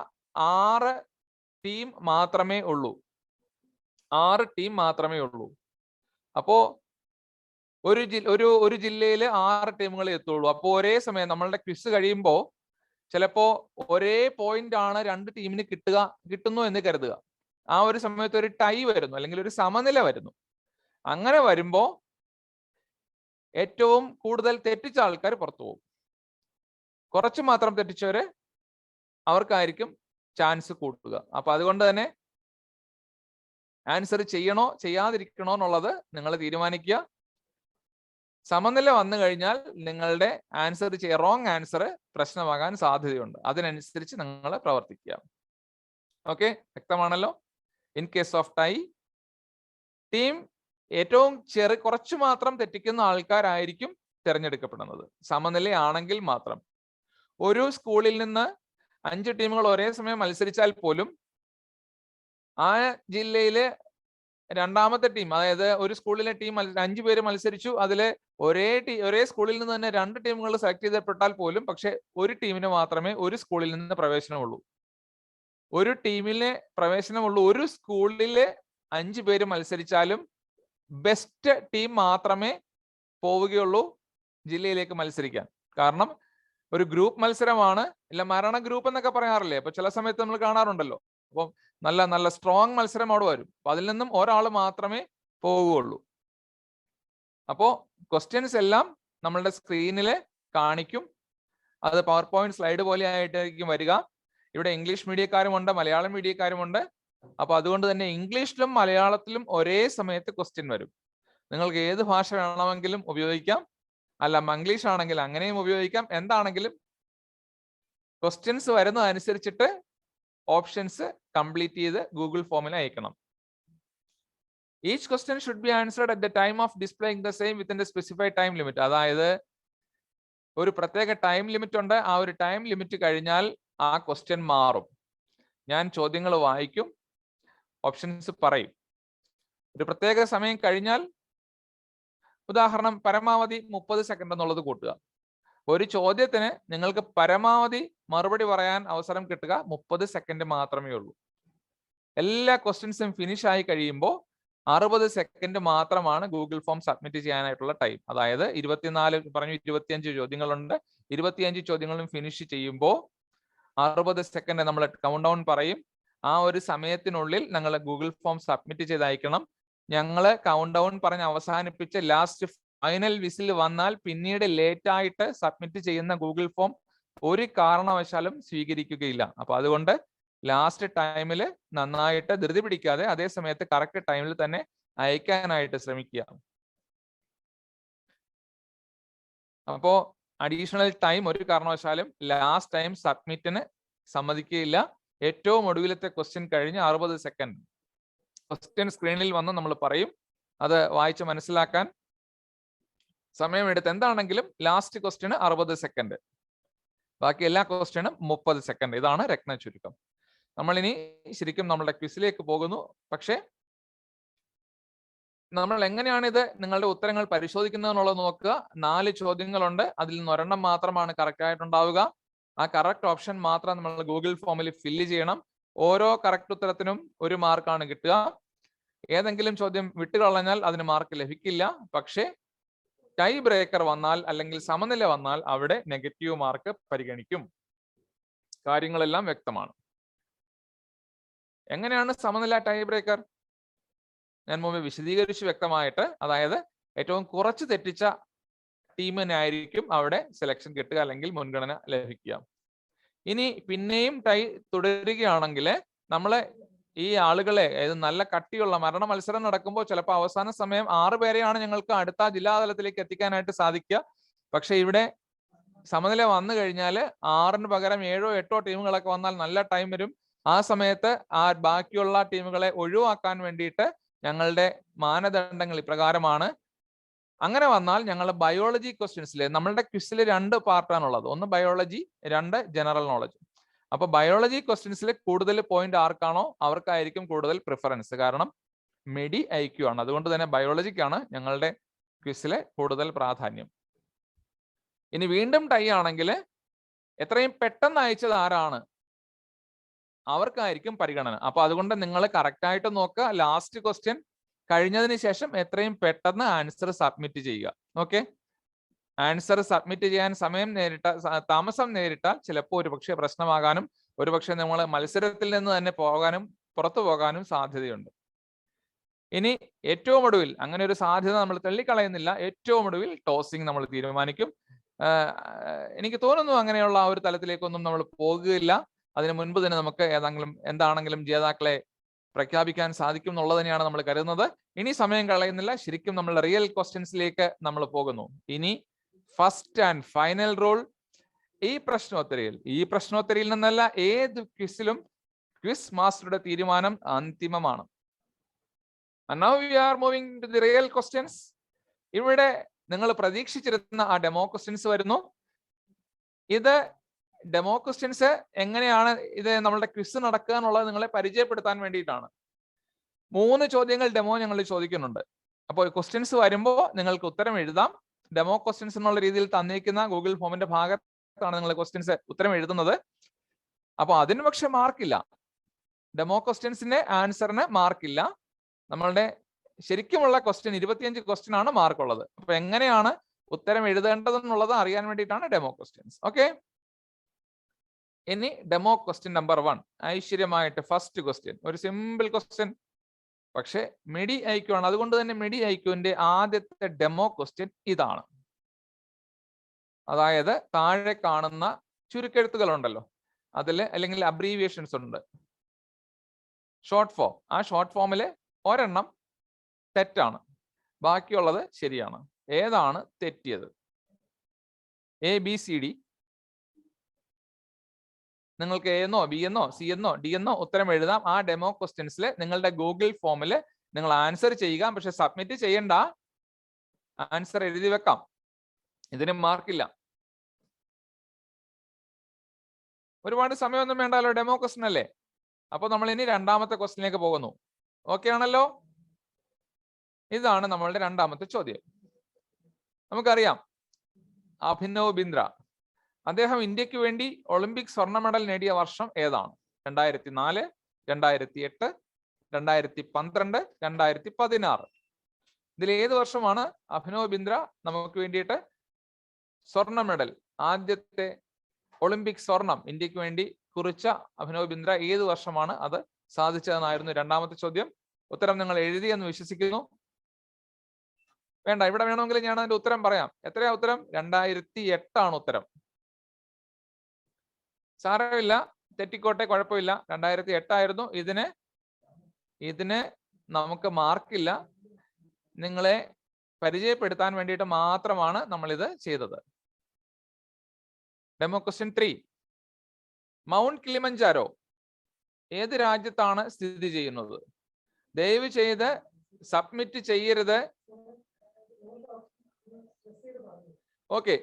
6 ടീം മാത്രമേ ഉള്ളൂ. 6 ടീം മാത്രമേ ഉള്ളൂ. അപ്പോ ഒരു ജില്ലയിൽ 6 ടീമുകളെ എത്തുള്ളൂ. അപ്പോൾ ഒരേ സമയം നമ്മളുടെ ക്വിസ് കഴിയുമ്പോൾ ചിലപ്പോ ഒരേ പോയിന്റ് ആണ് 2 ടീമിന് കിട്ടുന്നു എന്ന് കരുതുക. ആ ഒരു സമയത്ത് ഒരു ടൈ വരുന്നു, അല്ലെങ്കിൽ ഒരു സമനില വരുന്നു. അങ്ങനെ വരുമ്പോ ഏറ്റവും കൂടുതൽ തെറ്റിച്ച ആൾക്കാർ പുറത്തു പോകും. കുറച്ച് മാത്രം തെറ്റിച്ചവര് അവർക്കായിരിക്കും ചാൻസ് കൂട്ടുക. അപ്പൊ അതുകൊണ്ട് തന്നെ ആൻസർ ചെയ്യണോ ചെയ്യാതിരിക്കണോ എന്നുള്ളത് നിങ്ങൾ തീരുമാനിക്കുക. സമനില വന്നു കഴിഞ്ഞാൽ നിങ്ങളുടെ റോങ് ആൻസർ പ്രശ്നമാകാൻ സാധ്യതയുണ്ട്. അതിനനുസരിച്ച് നിങ്ങൾ പ്രവർത്തിക്കുക. ഓക്കെ, വ്യക്തമാണല്ലോ? In case of tie, team ഏറ്റവും കുറച്ചു മാത്രം തെറ്റിക്കുന്ന ആൾക്കാരായിരിക്കും തിരഞ്ഞെടുക്കപ്പെടുന്നത്. സമനിലയാണെങ്കിൽ മാത്രം. ഒരു സ്കൂളിൽ നിന്ന് 5 ടീമുകൾ ഒരേ സമയം മത്സരിച്ചാൽ പോലും ആ ജില്ലയിലെ രണ്ടാമത്തെ ടീം, അതായത് ഒരു സ്കൂളിലെ ടീം 5 പേര് മത്സരിച്ചു, അതില് ഒരേ സ്കൂളിൽ നിന്ന് തന്നെ 2 ടീമുകൾ സെലക്ട് ചെയ്യപ്പെട്ടാൽ പോലും പക്ഷെ ഒരു ടീമിന് മാത്രമേ ഒരു സ്കൂളിൽ നിന്ന് പ്രവേശനമുള്ളൂ. ഒരു ടീമിലെ പ്രവേശനമുള്ളൂ. ഒരു സ്കൂളിലെ 5 പേര് മത്സരിച്ചാലും ബെസ്റ്റ് ടീം മാത്രമേ പോവുകയുള്ളൂ ജില്ലയിലേക്ക് മത്സരിക്കാൻ. കാരണം ഒരു ഗ്രൂപ്പ് മത്സരമാണ്. ഇല്ല, മരണ ഗ്രൂപ്പ് എന്നൊക്കെ പറയാറില്ലേ? അപ്പൊ ചില സമയത്ത് നമ്മൾ കാണാറുണ്ടല്ലോ. അപ്പം നല്ല നല്ല സ്ട്രോങ് മത്സരം അവിടെ വരും. അപ്പൊ അതിൽ നിന്നും ഒരാൾ മാത്രമേ പോവുകയുള്ളൂ. അപ്പോ ക്വസ്റ്റ്യൻസ് എല്ലാം നമ്മളുടെ സ്ക്രീനിൽ കാണിക്കും. അത് പവർ പോയിന്റ് സ്ലൈഡ് പോലെ ആയിട്ടായിരിക്കും വരിക. ഇവിടെ ഇംഗ്ലീഷ് മീഡിയക്കാരുമുണ്ട്, മലയാളം മീഡിയക്കാരുമുണ്ട്. അപ്പൊ അതുകൊണ്ട് തന്നെ ഇംഗ്ലീഷിലും മലയാളത്തിലും ഒരേ സമയത്ത് ക്വസ്റ്റ്യൻ വരും. നിങ്ങൾക്ക് ഏത് ഭാഷ വേണമെങ്കിലും ഉപയോഗിക്കാം. അല്ല, മംഗ്ലീഷ് ആണെങ്കിൽ അങ്ങനെയും ഉപയോഗിക്കാം. എന്താണെങ്കിലും ക്വസ്റ്റ്യൻസ് വരുന്നതനുസരിച്ചിട്ട് ഓപ്ഷൻസ് കംപ്ലീറ്റ് ചെയ്ത് ഗൂഗിൾ ഫോമിൽ അയക്കണം. Each question should be answered at the time of displaying the same within the specified time limit. അതായത് ഒരു പ്രത്യേക ടൈം ലിമിറ്റ് ഉണ്ട്. ആ ഒരു ടൈം ലിമിറ്റ് കഴിഞ്ഞാൽ ആ ക്വസ്റ്റ്യൻ മാറും. ഞാൻ ചോദ്യങ്ങൾ വായിക്കും, ഓപ്ഷൻസ് പറയും. ഒരു പ്രത്യേക സമയം കഴിഞ്ഞാൽ, ഉദാഹരണം പരമാവധി 30 സെക്കൻഡ് എന്നുള്ളത് കൂട്ടുക. ഒരു ചോദ്യത്തിന് നിങ്ങൾക്ക് പരമാവധി മറുപടി പറയാൻ അവസരം കിട്ടുക 30 സെക്കൻഡ് മാത്രമേ ഉള്ളൂ. എല്ലാ ക്വസ്റ്റ്യൻസും ഫിനിഷ് ആയി കഴിയുമ്പോൾ 60 സെക്കൻഡ് മാത്രമാണ് ഗൂഗിൾ ഫോം സബ്മിറ്റ് ചെയ്യാനായിട്ടുള്ള ടൈം. അതായത് 25 ചോദ്യങ്ങളുണ്ട്. 25 ചോദ്യങ്ങളും ഫിനിഷ് ചെയ്യുമ്പോൾ 60 സെക്കൻഡ് നമ്മൾ കൗണ്ട് ഡൗൺ പറയും. ആ ഒരു സമയത്തിനുള്ളിൽ നിങ്ങൾ ഗൂഗിൾ ഫോം സബ്മിറ്റ് ചെയ്ത് അയക്കണം. ഞങ്ങള് കൗണ്ട് ഡൗൺ പറഞ്ഞ് അവസാനിപ്പിച്ച് ലാസ്റ്റ് ഫൈനൽ വിസിൽ വന്നാൽ പിന്നീട് ലേറ്റ് ആയിട്ട് സബ്മിറ്റ് ചെയ്യുന്ന ഗൂഗിൾ ഫോം ഒരു കാരണവശാലും സ്വീകരിക്കുകയില്ല. അപ്പൊ അതുകൊണ്ട് ലാസ്റ്റ് ടൈമിൽ നന്നായിട്ട് ധൃതി പിടിക്കാതെ അതേ സമയത്ത് കറക്റ്റ് ടൈമിൽ തന്നെ അയക്കാനായിട്ട് ശ്രമിക്കുക. അപ്പോ അഡീഷണൽ ടൈം ഒരു കാരണവശാലും ലാസ്റ്റ് ടൈം സബ്മിറ്റിന് സമ്മതിക്കുകയില്ല. ഏറ്റവും ഒടുവിലത്തെ ക്വസ്റ്റ്യൻ കഴിഞ്ഞ് 60 സെക്കൻഡ് ക്വസ്റ്റ്യൻ സ്ക്രീനിൽ വന്ന് നമ്മൾ പറയും. അത് വായിച്ച് മനസ്സിലാക്കാൻ സമയമെടുത്ത് എന്താണെങ്കിലും ലാസ്റ്റ് ക്വസ്റ്റ്യന് 60 സെക്കൻഡ്, ബാക്കി എല്ലാ ക്വസ്റ്റ്യനും 30 സെക്കൻഡ്. ഇതാണ് രത്ന ചുരുക്കം. നമ്മളിനി ശരിക്കും നമ്മുടെ ക്വിസിലേക്ക് പോകുന്നു. പക്ഷേ നമ്മൾ എങ്ങനെയാണ് ഇത് നിങ്ങളുടെ ഉത്തരങ്ങൾ പരിശോധിക്കുന്നത് എന്നുള്ളത് നോക്കുക. 4 ചോദ്യങ്ങളുണ്ട്. അതിൽ നിന്ന് ഒരെണ്ണം മാത്രമാണ് കറക്റ്റ് ആയിട്ടുണ്ടാവുക. ആ കറക്റ്റ് ഓപ്ഷൻ മാത്രം നമ്മൾ ഗൂഗിൾ ഫോമിൽ ഫില്ല് ചെയ്യണം. ഓരോ കറക്റ്റ് ഉത്തരത്തിനും 1 മാർക്കാണ് കിട്ടുക. ഏതെങ്കിലും ചോദ്യം വിട്ടുകളഞ്ഞാൽ അതിന് മാർക്ക് ലഭിക്കില്ല. പക്ഷേ ടൈ ബ്രേക്കർ വന്നാൽ അല്ലെങ്കിൽ സമനില വന്നാൽ അവിടെ നെഗറ്റീവ് മാർക്ക് പരിഗണിക്കും. കാര്യങ്ങളെല്ലാം വ്യക്തമാണ്. എങ്ങനെയാണ് സമനില ടൈ ബ്രേക്കർ? ഞാൻ മുമ്പ് വിശദീകരിച്ചു വ്യക്തമായിട്ട്. അതായത് ഏറ്റവും കുറച്ച് തെറ്റിച്ച ടീമിനായിരിക്കും അവിടെ സെലക്ഷൻ കിട്ടുക അല്ലെങ്കിൽ മുൻഗണന ലഭിക്കുക. ഇനി പിന്നെയും ടൈ തുടരുകയാണെങ്കിൽ നമ്മളെ ഈ ആളുകളെ, നല്ല കട്ടിയുള്ള മരണ മത്സരം നടക്കുമ്പോൾ ചിലപ്പോൾ അവസാന സമയം 6 പേരെയാണ് ഞങ്ങൾക്ക് അടുത്ത ജില്ലാതലത്തിലേക്ക് എത്തിക്കാനായിട്ട് സാധിക്കുക. പക്ഷെ ഇവിടെ സമനില വന്നു കഴിഞ്ഞാൽ 6-ന് പകരം 7-ഓ 8-ഓ ടീമുകളൊക്കെ വന്നാൽ നല്ല ടൈം വരും. ആ സമയത്ത് ആ ബാക്കിയുള്ള ടീമുകളെ ഒഴിവാക്കാൻ വേണ്ടിയിട്ട് ഞങ്ങളുടെ മാനദണ്ഡങ്ങൾ ഇപ്രകാരമാണ്. അങ്ങനെ വന്നാൽ ഞങ്ങൾ ബയോളജി ക്വസ്റ്റ്യൻസിൽ, നമ്മളുടെ ക്വിസിൽ 2 പാർട്ടാണുള്ളത്. ഒന്ന് ബയോളജി, 2 ജനറൽ നോളജ്. അപ്പൊ ബയോളജി ക്വസ്റ്റ്യൻസിൽ കൂടുതൽ പോയിന്റ് ആർക്കാണോ അവർക്കായിരിക്കും കൂടുതൽ പ്രിഫറൻസ്. കാരണം മെഡി IQ ആണ്. അതുകൊണ്ട് തന്നെ ബയോളജിക്കാണ് ഞങ്ങളുടെ ക്വിസിലെ കൂടുതൽ പ്രാധാന്യം. ഇനി വീണ്ടും ടൈ ആണെങ്കിൽ എത്രയും പെട്ടെന്ന് അയച്ചത് ആരാണ് അവർക്കായിരിക്കും പരിഗണന. അപ്പൊ അതുകൊണ്ട് നിങ്ങൾ കറക്റ്റ് ആയിട്ട് നോക്കുക. ലാസ്റ്റ് ക്വസ്റ്റ്യൻ കഴിഞ്ഞതിന് ശേഷം എത്രയും പെട്ടെന്ന് ആൻസർ സബ്മിറ്റ് ചെയ്യുക. ഓക്കെ, ആൻസർ സബ്മിറ്റ് ചെയ്യാൻ താമസം നേരിട്ടാൽ ചിലപ്പോൾ ഒരുപക്ഷെ പ്രശ്നമാകാനും ഒരുപക്ഷെ നമ്മൾ മത്സരത്തിൽ നിന്ന് തന്നെ പുറത്തു പോകാനും സാധ്യതയുണ്ട്. ഇനി ഏറ്റവും ഒടുവിൽ അങ്ങനെ ഒരു സാധ്യത നമ്മൾ തള്ളിക്കളയുന്നില്ല. ഏറ്റവും ഒടുവിൽ ടോസിങ് നമ്മൾ തീരുമാനിക്കും. എനിക്ക് തോന്നുന്നു അങ്ങനെയുള്ള ആ ഒരു തലത്തിലേക്കൊന്നും നമ്മൾ പോകുകയില്ല. അതിന് മുൻപ് തന്നെ നമുക്ക് എന്താണെങ്കിലും ജേതാക്കളെ പ്രഖ്യാപിക്കാൻ സാധിക്കും എന്നുള്ളത് തന്നെയാണ് നമ്മൾ കരുതുന്നത്. ഇനി സമയം കളയുന്നില്ല, ശരിക്കും നമ്മൾ റിയൽ ക്വസ്റ്റ്യൻസിലേക്ക് നമ്മൾ പോകുന്നു. ഇനി ഫസ്റ്റ് ആൻഡ് ഫൈനൽ റൂൾ, ഈ പ്രശ്നോത്തരിയിൽ നിന്നല്ല ഏത് ക്വിസിലും ക്വിസ് മാസ്റ്ററുടെ തീരുമാനം അന്തിമമാണ്. And now we are moving to the real questions. ഇവിടെ നിങ്ങൾ പ്രതീക്ഷിച്ചിരുന്ന ആ ഡെമോ ക്വസ്റ്റ്യൻസ് വരുന്നു. ഇത് ഡെമോ ക്വസ്റ്റ്യൻസ് എങ്ങനെയാണ് ഇത് നമ്മളുടെ ക്വിസ് നടക്കുക എന്നുള്ളത് നിങ്ങളെ പരിചയപ്പെടുത്താൻ വേണ്ടിയിട്ടാണ്. 3 ചോദ്യങ്ങൾ ഡെമോ ഞങ്ങൾ ചോദിക്കുന്നുണ്ട്. അപ്പോൾ ക്വസ്റ്റ്യൻസ് വരുമ്പോൾ നിങ്ങൾക്ക് ഉത്തരം എഴുതാം. ഡെമോ ക്വസ്റ്റ്യൻസ് എന്നുള്ള രീതിയിൽ തന്നിരിക്കുന്ന ഗൂഗിൾ ഫോമിന്റെ ഭാഗത്താണ് നിങ്ങൾ ക്വസ്റ്റ്യൻസ് ഉത്തരം എഴുതുന്നത്. അപ്പോൾ അതിന് പക്ഷെ മാർക്കില്ല. ഡെമോ ക്വസ്റ്റ്യൻസിന്റെ ആൻസറിന് മാർക്കില്ല. നമ്മളുടെ ശരിക്കുമുള്ള ക്വസ്റ്റ്യൻ 25 ക്വസ്റ്റ്യൻ ആണ് മാർക്കുള്ളത്. അപ്പൊ എങ്ങനെയാണ് ഉത്തരം എഴുതേണ്ടതെന്നുള്ളത് അറിയാൻ വേണ്ടിയിട്ടാണ് ഡെമോ ക്വസ്റ്റ്യൻസ്. ഓക്കെ, ഇനി ഡെമോ ക്വസ്റ്റ്യൻ നമ്പർ 1 ഐശ്വര്യമായിട്ട് ഫസ്റ്റ് ക്വസ്റ്റ്യൻ ഒരു സിമ്പിൾ ക്വസ്റ്റ്യൻ, പക്ഷെ മെഡി ഐക്യു ആണ്. അതുകൊണ്ട് തന്നെ മെഡി ഐക്യുവിന്റെ ആദ്യത്തെ ഡെമോ ക്വസ്റ്റ്യൻ ഇതാണ്. അതായത് താഴെ കാണുന്ന ചുരുക്കെഴുത്തുകൾ ഉണ്ടല്ലോ, അതിൽ അല്ലെങ്കിൽ അബ്രീവിയേഷൻസ് ഉണ്ട്, ഷോർട്ട് ഫോം. ആ ഷോർട്ട് ഫോമില് ഒരെണ്ണം തെറ്റാണ്, ബാക്കിയുള്ളത് ശരിയാണ്. ഏതാണ് തെറ്റിയത്? ABCD. നിങ്ങൾക്ക് A എന്നോ B എന്നോ C എന്നോ D എന്നോ ഉത്തരം എഴുതാം. ആ ഡെമോ ക്വസ്റ്റ്യൻസിൽ നിങ്ങളുടെ ഗൂഗിൾ ഫോമിൽ നിങ്ങൾ ആൻസർ ചെയ്യുക. പക്ഷെ സബ്മിറ്റ് ചെയ്യണ്ട, ആൻസർ എഴുതി വെക്കാം. ഇതിന് മാർക്കില്ല. ഒരുപാട് സമയമൊന്നും വേണ്ടല്ലോ, ഡെമോ ക്വസ്റ്റ്യൻ അല്ലേ. അപ്പൊ നമ്മൾ ഇനി രണ്ടാമത്തെ ക്വസ്റ്റ്യനിലേക്ക് പോകുന്നു. ഓക്കെ ആണല്ലോ? ഇതാണ് നമ്മളുടെ രണ്ടാമത്തെ ചോദ്യം. നമുക്കറിയാം അഭിനവ് ബിന്ദ്ര, അദ്ദേഹം ഇന്ത്യക്ക് വേണ്ടി ഒളിമ്പിക് സ്വർണ്ണ മെഡൽ നേടിയ വർഷം ഏതാണ്? 2004, 2008, 2012, 2016. ഇതിൽ ഏത് വർഷമാണ് അഭിനവ് ബിന്ദ്ര നമുക്ക് വേണ്ടിയിട്ട് സ്വർണ്ണ മെഡൽ, ആദ്യത്തെ ഒളിമ്പിക് സ്വർണം ഇന്ത്യക്ക് വേണ്ടി കുറിച്ച അഭിനവ് ബിന്ദ്ര ഏത് വർഷമാണ് അത് സാധിച്ചതെന്നായിരുന്നു രണ്ടാമത്തെ ചോദ്യം. ഉത്തരം നിങ്ങൾ എഴുതിയെന്ന് വിശ്വസിക്കുന്നു. വേണ്ട, ഇവിടെ വേണമെങ്കിൽ ഞാൻ അതിന്റെ ഉത്തരം പറയാം. എത്രയാ ഉത്തരം? 2008 ആണ് ഉത്തരം. സാരമില്ല, തെറ്റിക്കോട്ടെ, കുഴപ്പമില്ല. 2008 ആയിരുന്നു. ഇതിന് നമുക്ക് മാർക്കില്ല. നിങ്ങളെ പരിചയപ്പെടുത്താൻ വേണ്ടിയിട്ട് മാത്രമാണ് നമ്മൾ ഇത് ചെയ്തത്. ഡെമോ ക്വസ്റ്റ്യൻ 3, മൗണ്ട് കിളിമഞ്ചാരോ ഏത് രാജ്യത്താണ് സ്ഥിതി ചെയ്യുന്നത്? ദയവ് ചെയ്ത് സബ്മിറ്റ് ചെയ്യരുത്. ഓക്കെ,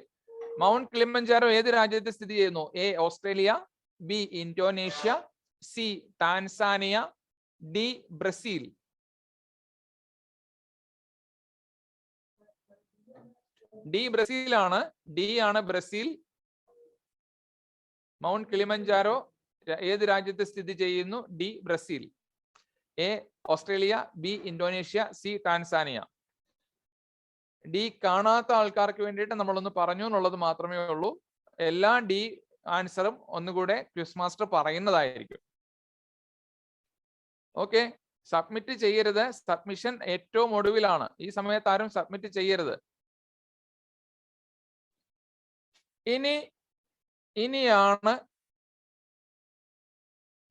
മൗണ്ട് കിളിമഞ്ചാരോ ഏത് രാജ്യത്ത് സ്ഥിതി ചെയ്യുന്നു? A Australia, B Indonesia, C Tanzania, D Brazil. D ബ്രസീലാണ്. D ആണ് ബ്രസീൽ. മൗണ്ട് കിളിമഞ്ചാരോ ഏത് രാജ്യത്ത് സ്ഥിതി ചെയ്യുന്നു? D Brazil. A Australia, B Indonesia, C Tanzania. D കാണാത്ത ആൾക്കാർക്ക് വേണ്ടിയിട്ട് നമ്മളൊന്ന് പറഞ്ഞു എന്നുള്ളത് മാത്രമേ ഉള്ളൂ. എല്ലാ D ആൻസറും ഒന്നുകൂടെ ക്വിസ് മാസ്റ്റർ പറയുന്നതായിരിക്കും. ഓക്കെ, സബ്മിറ്റ് ചെയ്യരുത്. സബ്മിഷൻ ഏറ്റവും ഒടുവിലാണ്. ഈ സമയത്ത് ആരും സബ്മിറ്റ് ചെയ്യരുത്. ഇനിയാണ്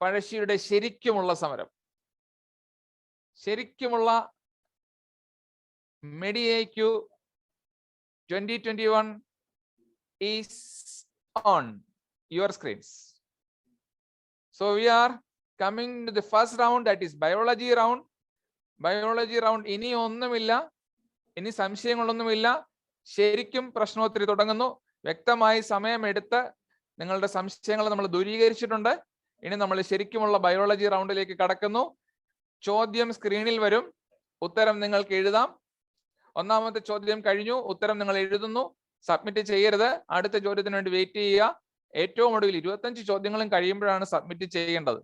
പഴശ്ശിയുടെ ശരിക്കുമുള്ള സമരം. ശരിക്കുമുള്ള MEDIAQ 2021 is on your screens. So we are coming to the first round, that is biology round. Biology round ഇനി ഒന്നുമില്ല, ഇനി സംശയങ്ങളൊന്നുമില്ല. ശരിക്കും പ്രശ്നോത്തരി തുടങ്ങുന്നു. വ്യക്തമായി സമയമെടുത്ത് നിങ്ങളുടെ സംശയങ്ങൾ നമ്മൾ ദൂരീകരിച്ചിട്ടുണ്ട്. ഇനി നമ്മൾ ശരിക്കുമുള്ള ബയോളജി റൗണ്ടിലേക്ക് കടക്കുന്നു. ചോദ്യം സ്ക്രീനിൽ വരും, ഉത്തരം നിങ്ങൾക്ക് എഴുതാം. ഒന്നാമത്തെ ചോദ്യം കഴിഞ്ഞു, ഉത്തരം നിങ്ങൾ എഴുതുന്നു. സബ്മിറ്റ് ചെയ്യരുത്. അടുത്ത ചോദ്യത്തിന് വേണ്ടി വെയിറ്റ് ചെയ്യുക. ഏറ്റവും ഒടുവിൽ 25 ചോദ്യങ്ങളും കഴിയുമ്പോഴാണ് സബ്മിറ്റ് ചെയ്യേണ്ടത്.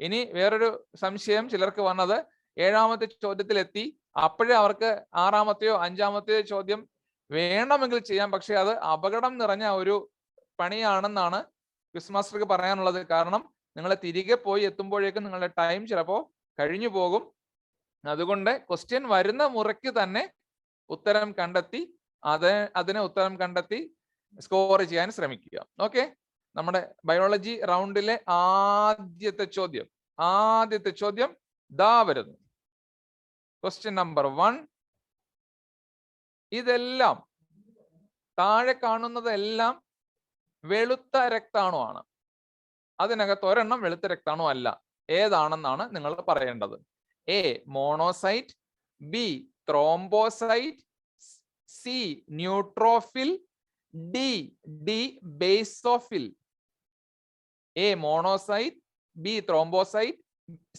ഇനി വേറൊരു സംശയം ചിലർക്ക് വന്നത്, 7ാമത്തെ ചോദ്യത്തിലെത്തി, അപ്പോഴേ അവർക്ക് 6ാമത്തെയോ 5ാമത്തെയോ ചോദ്യം വേണമെങ്കിൽ ചെയ്യാം, പക്ഷെ അത് അപകടം നിറഞ്ഞ ഒരു പണിയാണെന്നാണ് ക്വിസ് മാസ്റ്റർക്ക് പറയാനുള്ളത്. കാരണം നിങ്ങൾ തിരികെ പോയി എത്തുമ്പോഴേക്കും നിങ്ങളുടെ ടൈം ചിലപ്പോൾ കഴിഞ്ഞു പോകും. അതുകൊണ്ട് ക്വസ്റ്റ്യൻ വരുന്ന മുറയ്ക്ക് തന്നെ ഉത്തരം കണ്ടെത്തി അതിനെ ഉത്തരം കണ്ടെത്തി സ്കോർ ചെയ്യാൻ ശ്രമിക്കുക. ഓക്കെ, നമ്മുടെ ബയോളജി റൗണ്ടിലെ ആദ്യത്തെ ചോദ്യം ദാ വരുന്നു. Question number 1. ഇതെല്ലാം താഴെ കാണുന്നതെല്ലാം വെളുത്ത രക്താണു ആണ്. അതിനകത്ത് ഒരെണ്ണം വെളുത്ത രക്താണു അല്ല. ഏതാണെന്നാണ് നിങ്ങൾ പറയേണ്ടത്. A monocyte, B thrombocyte, C neutrophil, D basophil. A monocyte, B thrombocyte,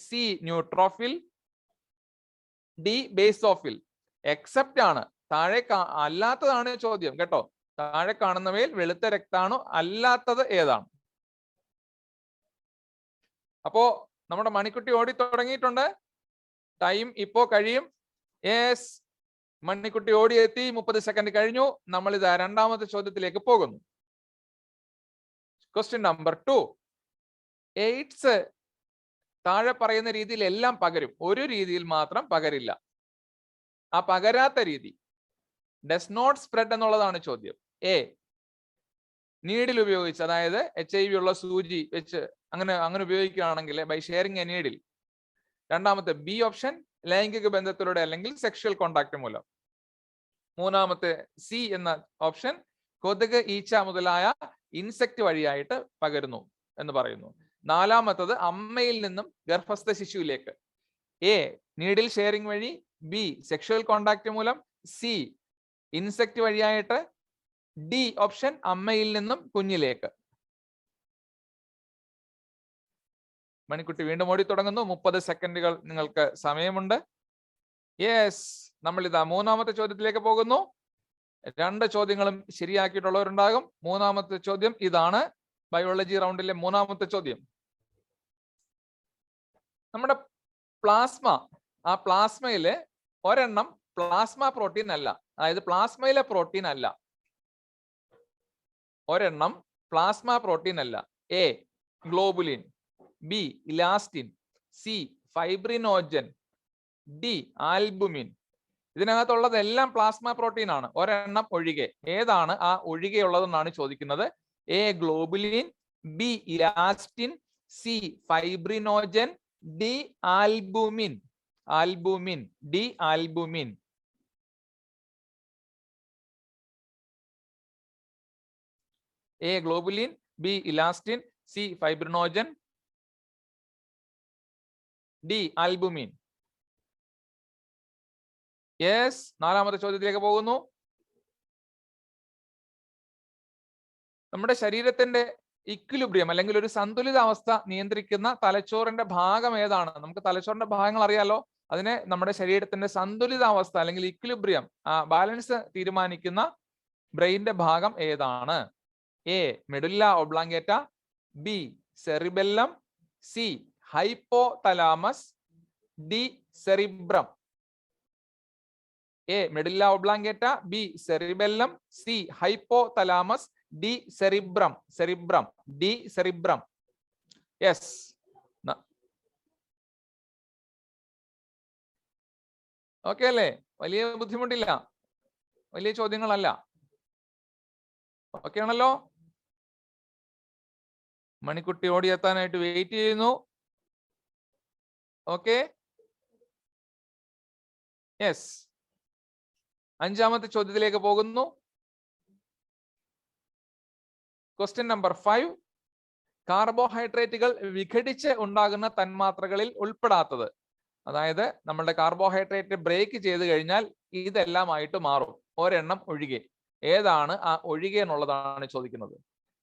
C neutrophil, D basophil. Except ആണ്, താഴെ അല്ലാത്തതാണ് ചോദ്യം കേട്ടോ. താഴെ കാണുന്നവയിൽ വെളുത്ത രക്താണു അല്ലാത്തത് ഏതാണ്? അപ്പോ നമ്മുടെ മണിക്കുട്ടി ഓടി തുടങ്ങിയിട്ടുണ്ട്. ടൈം ഇപ്പോ കഴിയും. യെസ്, മണിക്കുട്ടി ഓടിയെത്തി. 30 സെക്കൻഡ് കഴിഞ്ഞു. നമ്മൾ ഇത് 2ാമത്തെ ചോദ്യത്തിലേക്ക് പോകുന്നു. Question number 2. എയ്ഡ്സ് താഴെ പറയുന്ന രീതിയിൽ എല്ലാം പകരും, ഒരു രീതിയിൽ മാത്രം പകരില്ല. ആ പകരാത്ത രീതി ഡസ് നോട്ട് സ്പ്രെഡ് എന്നുള്ളതാണ് ചോദ്യം. എ നീഡിൽ ഉപയോഗിച്ച്, അതായത് HIV ഉള്ള സൂചി വെച്ച് അങ്ങനെ ഉപയോഗിക്കുകയാണെങ്കിൽ ബൈ ഷെയറിങ് എ നീഡിൽ. 2ാമത്തെ ബി ഓപ്ഷൻ ലൈംഗിക ബന്ധത്തിലൂടെ അല്ലെങ്കിൽ സെക്ഷൽ കോണ്ടാക്ട് മൂലം. 3ാമത്തെ സി എന്ന ഓപ്ഷൻ കൊതുക്, ഈച്ച മുതലായ ഇൻസെക്ട് വഴിയായിട്ട് പകരുന്നു എന്ന് പറയുന്നു. 4ാമത്തത് അമ്മയിൽ നിന്നും ഗർഭസ്ഥ ശിശുവിലേക്ക്. എ നീഡിൽ ഷെയറിംഗ് വഴി, ബി സെക്ഷൽ കോണ്ടാക്ട് മൂലം, സി ഇൻസെക്ട് വഴിയായിട്ട്, ഡി ഓപ്ഷൻ അമ്മയിൽ നിന്നും കുഞ്ഞിലേക്ക്. മണിക്കുട്ടി വീണ്ടും ഓടി തുടങ്ങുന്നു. 30 സെക്കൻഡുകൾ നിങ്ങൾക്ക് സമയമുണ്ട്. യെസ്, നമ്മൾ ഇതാ 3ാമത്തെ ചോദ്യത്തിലേക്ക് പോകുന്നു. 2 ചോദ്യങ്ങളും ശരിയാക്കിയിട്ടുള്ളവരുണ്ടാകും. 3ാമത്തെ ചോദ്യം ഇതാണ്. ബയോളജി റൗണ്ടിലെ 3ാമത്തെ ചോദ്യം. നമ്മുടെ പ്ലാസ്മ, ആ പ്ലാസ്മയിലെ ഒരെണ്ണം പ്ലാസ്മ പ്രോട്ടീൻ അല്ല, അതായത് പ്ലാസ്മയിലെ പ്രോട്ടീൻ അല്ല. ഒരെണ്ണം പ്ലാസ്മ പ്രോട്ടീൻ അല്ല. A globulin, B elastin, C fibrinogen, D albumin. ഇതിനകത്തുള്ളതെല്ലാം പ്ലാസ്മ പ്രോട്ടീൻ ആണ്, ഒരെണ്ണം ഒഴികെ. ഏതാണ് ആ ഒഴികെയുള്ളതെന്നാണ് ചോദിക്കുന്നത്. A globulin, B elastin, C fibrinogen, D albumin. D albumin. A globulin, B elastin, C fibrinogen, D albumin. Yes, 4ാമത്തെ ചോദ്യത്തിലേക്ക് പോകുന്നു. നമ്മുടെ ശരീരത്തിന്റെ ഇക്വിലിബ്രിയം അല്ലെങ്കിൽ ഒരു സന്തുലിത അവസ്ഥ നിയന്ത്രിക്കുന്ന തലച്ചോറിന്റെ ഭാഗം ഏതാണ്? നമുക്ക് തലച്ചോറിന്റെ ഭാഗങ്ങൾ അറിയാലോ. അതിനെ നമ്മുടെ ശരീരത്തിന്റെ സന്തുലിത അവസ്ഥ അല്ലെങ്കിൽ ഇക്വിലിബ്രിയം, ബാലൻസ് തീരുമാനിക്കുന്ന ബ്രെയിന്റെ ഭാഗം ഏതാണ്? A medulla oblongata, B cerebellum, C hypothalamus, D cerebrum. A medulla oblongata, B cerebellum, C hypothalamus, D cerebrum. D cerebrum. Yes, okay അല്ലേ? വലിയ ബുദ്ധിമുട്ടില്ല, വലിയ ചോദ്യങ്ങളല്ല. ഓക്കെ ആണല്ലോ? മണിക്കുട്ടി ഓടിയെത്താനായിട്ട് വെയിറ്റ് ചെയ്യുന്നു. Okay, yes. 5ാമത്തെ ചോദ്യത്തിലേക്ക് പോകുന്നു. Question number 5. കാർബോഹൈഡ്രേറ്റുകൾ വിഘടിച്ച് ഉണ്ടാകുന്ന തന്മാത്രകളിൽ ഉൾപ്പെടാത്തത്, അതായത് നമ്മളുടെ കാർബോഹൈഡ്രേറ്റ് ബ്രേക്ക് ചെയ്ത് കഴിഞ്ഞാൽ ഇതെല്ലാമായിട്ട് മാറും, ഒരെണ്ണം ഒഴികെ. ഏതാണ് ആ ഒഴികെ എന്നുള്ളതാണ് ചോദിക്കുന്നത്.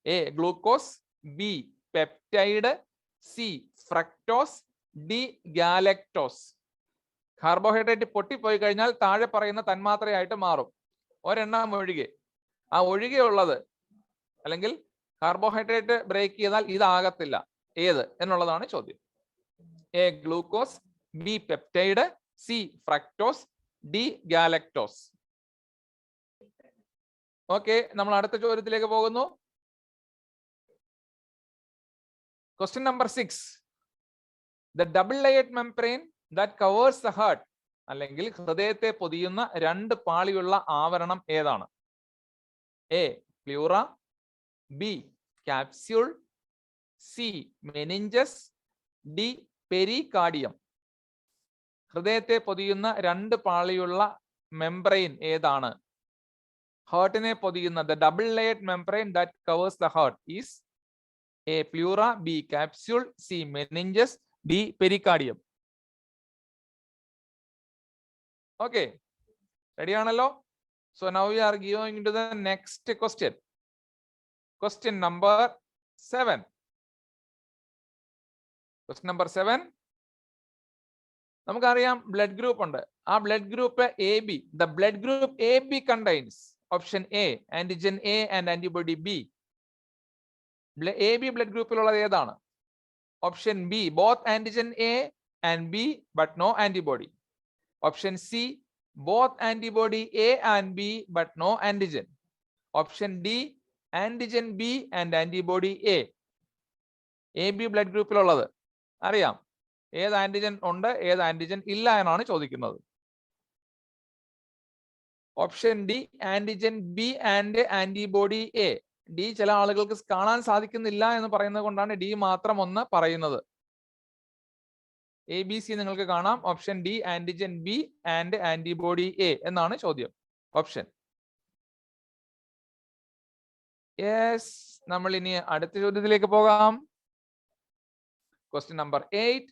A glucose, B peptide, C fructose, D galactose. Carbohydrate പൊട്ടിപ്പോയി കഴിഞ്ഞാൽ താഴെ പറയുന്ന തന്മാത്രയായിട്ട് മാറും, ഒരെണ്ണം ഒഴികെ. ആ ഒഴികെയുള്ളത് അല്ലെങ്കിൽ കാർബോഹൈഡ്രേറ്റ് ബ്രേക്ക് ചെയ്താൽ ഇതാകത്തില്ല, ഏത് എന്നുള്ളതാണ് ചോദ്യം. A glucose, B peptide, C fructose, D galactose. Okay, നമ്മൾ അടുത്ത ചോദ്യത്തിലേക്ക് പോകുന്നു. Question number 6. The double-layered membrane that covers the heart, അല്ലെങ്കിൽ ഹൃദയത്തെ പൊതിയുന്ന രണ്ട് പാളിയുള്ള ആവരണം ഏതാണ്? A pleura, B capsule, C meninges, D pericardium. ഹൃദയത്തെ പൊതിയുന്ന രണ്ട് പാളിയുള്ള മെംബ്രെയിൻ ഏതാണ്? ഹാർട്ടിനെ പൊതിയുന്ന the double-layered membrane that covers the heart is A pleura, B capsule, C meninges, D pericardium. Okay, ready ആണല്ലോ? So now we are going to the next question. Question number 7. Question number 7. നമുക്കറിയാം ബ്ലഡ് ഗ്രൂപ്പ് ഉണ്ട്. ആ blood group AB. The blood group AB contains option A antigen A and antibody B. AB blood ഗ്രൂപ്പിലുള്ളത് ഏതാണ്? Option B both antigen A and B but no antibody. Option C both antibody A and B but no antigen. Option D antigen B and antibody A. AB blood ഗ്രൂപ്പിലുള്ളത് അറിയാം ഏത് ആന്റിജൻ ഉണ്ട് ഏത് ആന്റിജൻ ഇല്ല എന്നാണ് ചോദിക്കുന്നത്. Option D antigen B and antibody A. D ചില ആളുകൾക്ക് കാണാൻ സാധിക്കുന്നില്ല എന്ന് പറയുന്നത് കൊണ്ടാണ് ഡി മാത്രം ഒന്ന് പറയുന്നത്. ABC നിങ്ങൾക്ക് കാണാം. Option D antigen B and antibody A എന്നാണ് ചോദ്യം. Option yes. നമ്മൾ ഇനി അടുത്ത ചോദ്യത്തിലേക്ക് പോകാം. Question number 8.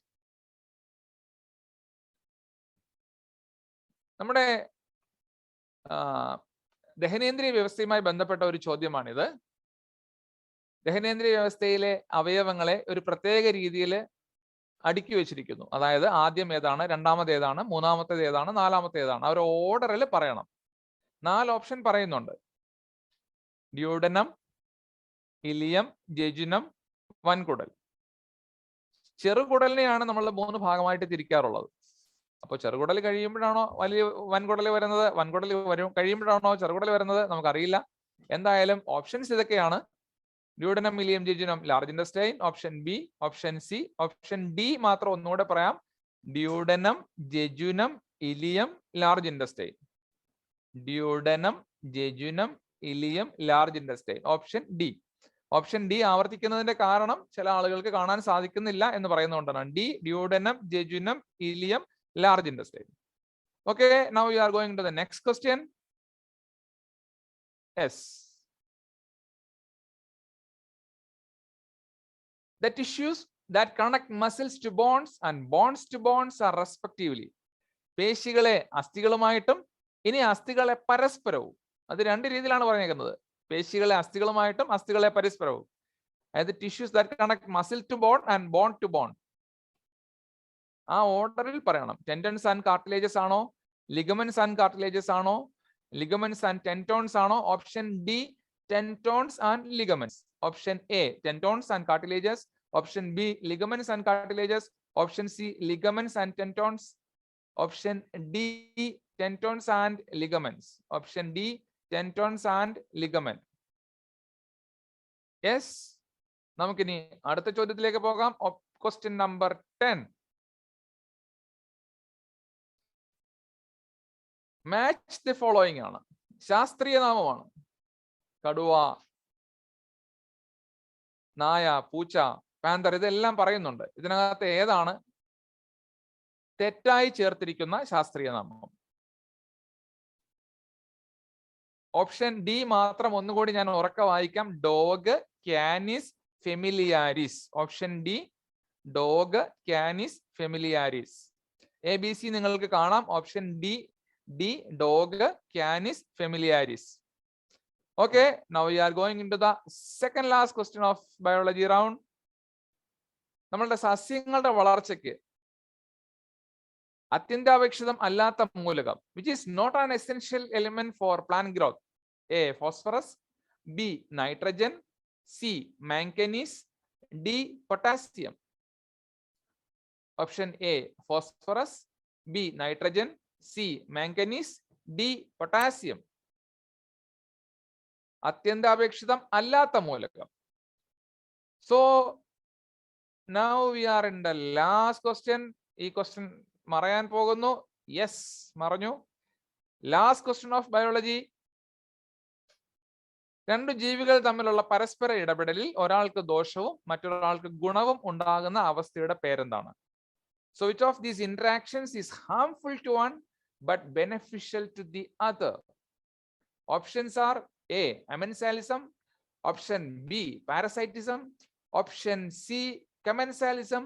നമ്മുടെ ദഹനേന്ദ്രിയ വ്യവസ്ഥയുമായി ബന്ധപ്പെട്ട ഒരു ചോദ്യമാണിത്. ദഹനേന്ദ്രിയ വ്യവസ്ഥയിലെ അവയവങ്ങളെ ഒരു പ്രത്യേക രീതിയിൽ അടുക്കി വെച്ചിരിക്കുന്നു. അതായത് ആദ്യം ഏതാണ്, രണ്ടാമത് ഏതാണ്, മൂന്നാമത്തേത് ഏതാണ്, നാലാമത്തെ ഏതാണ്, അവർ ഓർഡറിൽ പറയണം. 4 ഓപ്ഷൻ പറയുന്നുണ്ട്. ഡ്യൂഡനം, ഇലിയം, ജെജുനം, വൻകുടൽ. ചെറുകുടലിനെയാണ് നമ്മൾ 3 ഭാഗമായിട്ട് തിരിക്കാറുള്ളത്. അപ്പോൾ ചെറുകുടൽ കഴിയുമ്പോഴാണോ വലിയ വൻകുടൽ വരുന്നത്, വൻകുടൽ കഴിയുമ്പോഴാണോ ചെറുകുടൽ വരുന്നത് നമുക്കറിയില്ല. എന്തായാലും ഓപ്ഷൻസ് ഇതൊക്കെയാണ്. Duodenum, ileum, jejunum, large intestine. Option B, option C, option D മാത്രം ഒന്നുകൂടെ പറയാം. Duodenum, jejunum, ileum, large intestine. Duodenum, jejunum, ileum, large intestine. Option D. Option D ആവർത്തിക്കുന്നതിന്റെ കാരണം ചില ആളുകൾക്ക് കാണാൻ സാധിക്കുന്നില്ല എന്ന് പറയുന്നതുകൊണ്ടാണ്. D duodenum, jejunum, ileum, large intestine. Okay, now we are going to the next question. Yes. The tissues that connect muscles to bones and bones to bones are respectively. പേശികളെ അസ്ഥികളുമായിട്ടും ഇനി അസ്ഥികളെ പരസ്പരവും. അത് 2 രീതിയിലാണ് പറഞ്ഞേക്കുന്നത്. പേശികളെ അസ്ഥികളുമായിട്ടും അസ്ഥികളെ പരസ്പരവും. അതായത് tissues that connect muscle to bone and bone to bone. ആ ഓർഡറിൽ പറയണം. ടെൻഡൻസ് ആൻഡ് കാർട്ടിലേജസ് ആണോ, ലിഗമെന്റ്സ് ആൻഡ് കാർട്ടിലേജസ് ആണോ, ലിഗമെന്റ്സ് ആൻഡ് ടെൻറ്റോൺസ് ആണോ? Option D tendons and ligaments. Option A tendons and cartilages. Option B ligaments and cartilages. Option C ligaments and tendons. Option D tendons and ligaments. Option D tendons and ligament. Yes. നമുക്കിനി അടുത്ത ചോദ്യത്തിലേക്ക് പോകാം. Question number 10. Match the following ആണ്. ശാസ്ത്രീയ നാമമാണ്. കടുവ, നായ, പൂച്ച, പാന്തർ ഇതെല്ലാം പറയുന്നുണ്ട്. ഇതിനകത്ത് ഏതാണ് തെറ്റായി ചേർത്തിരിക്കുന്ന ശാസ്ത്രീയ നാമം? ഓപ്ഷൻ ഡി മാത്രം ഒന്നുകൂടി ഞാൻ ഉറക്കെ വായിക്കാം. Dog, Canis, familiaris. Option D dog, Canis, familiaris. ABC നിങ്ങൾക്ക് കാണാം. Option D dog, Canis, familiaris. Okay, now we are going into the second last question of biology round. നമ്മളുടെ സസ്യങ്ങളുടെ വളർച്ചയ്ക്ക് അത്യന്താപേക്ഷിതം അല്ലാത്ത മൂലകം which is not an essential element for plant growth. A phosphorus, B nitrogen, C manganese, D potassium. Option A phosphorus, B nitrogen, C manganese, D potassium. അത്യന്താപേക്ഷിതം അല്ലാത്ത മൂലകം. So now we are in the last question. ഈ ക്വസ്റ്റ്യൻ മറയാൻ പോകുന്നു. യെസ്, മറഞ്ഞു. Last question of biology. രണ്ടു ജീവികൾ തമ്മിലുള്ള പരസ്പര ഇടപെടലിൽ ഒരാൾക്ക് ദോഷവും മറ്റൊരാൾക്ക് ഗുണവും ഉണ്ടാകുന്ന അവസ്ഥയുടെ പേരെന്താണ്? So which of these interactions is harmful to one but beneficial to the other? Options are A amensalism, option B parasitism, option C commensalism,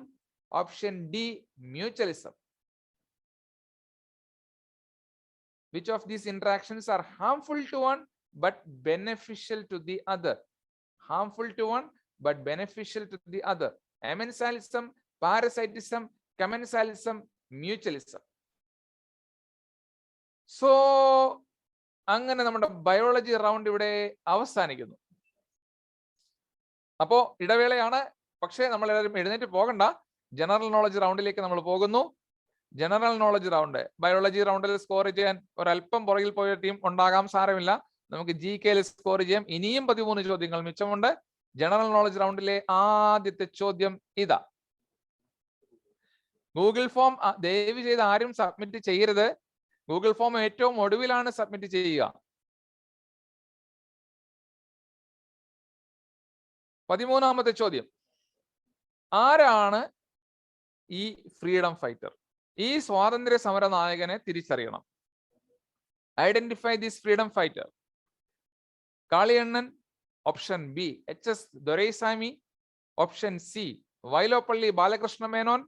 option D mutualism. Which of these interactions are harmful to one but beneficial to the other? Harmful to one but beneficial to the other. Amensalism, parasitism, commensalism, mutualism. So അങ്ങനെ നമ്മുടെ ബയോളജി റൗണ്ട് ഇവിടെ അവസാനിക്കുന്നു. അപ്പോ ഇടവേളയാണ്. പക്ഷേ നമ്മൾ എല്ലാവരും എഴുന്നേറ്റ് പോകണ്ട. ജനറൽ നോളജ് റൗണ്ടിലേക്ക് നമ്മൾ പോകുന്നു. ജനറൽ നോളജ് റൗണ്ട്, ബയോളജി റൗണ്ടിൽ സ്കോർ ചെയ്യാൻ ഒരല്പം പുറകിൽ പോയ ടീം ഉണ്ടാകാം, സാരമില്ല. നമുക്ക് GK സ്കോർ ചെയ്യാം. ഇനിയും 13 ചോദ്യങ്ങൾ മിച്ചമുണ്ട്. ജനറൽ നോളജ് റൗണ്ടിലെ ആദ്യത്തെ ചോദ്യം ഇതാ. ഗൂഗിൾ ഫോം ദയവ് ചെയ്ത് ആരും സബ്മിറ്റ് ചെയ്യരുത്. ഗൂഗിൾ ഫോം ഏറ്റവും ഒടുവിലാണ് സബ്മിറ്റ് ചെയ്യുക. 13ാമത്തെ ചോദ്യം. ആരാണ് ഈ ഫ്രീഡം ഫൈറ്റർ? ഈ സ്വാതന്ത്ര്യ സമര നായകനെ തിരിച്ചറിയണം. Identify this freedom fighter. Kaliyannan, option B HS Doraiswamy, option C Vyloppilly Balakrishna Menon,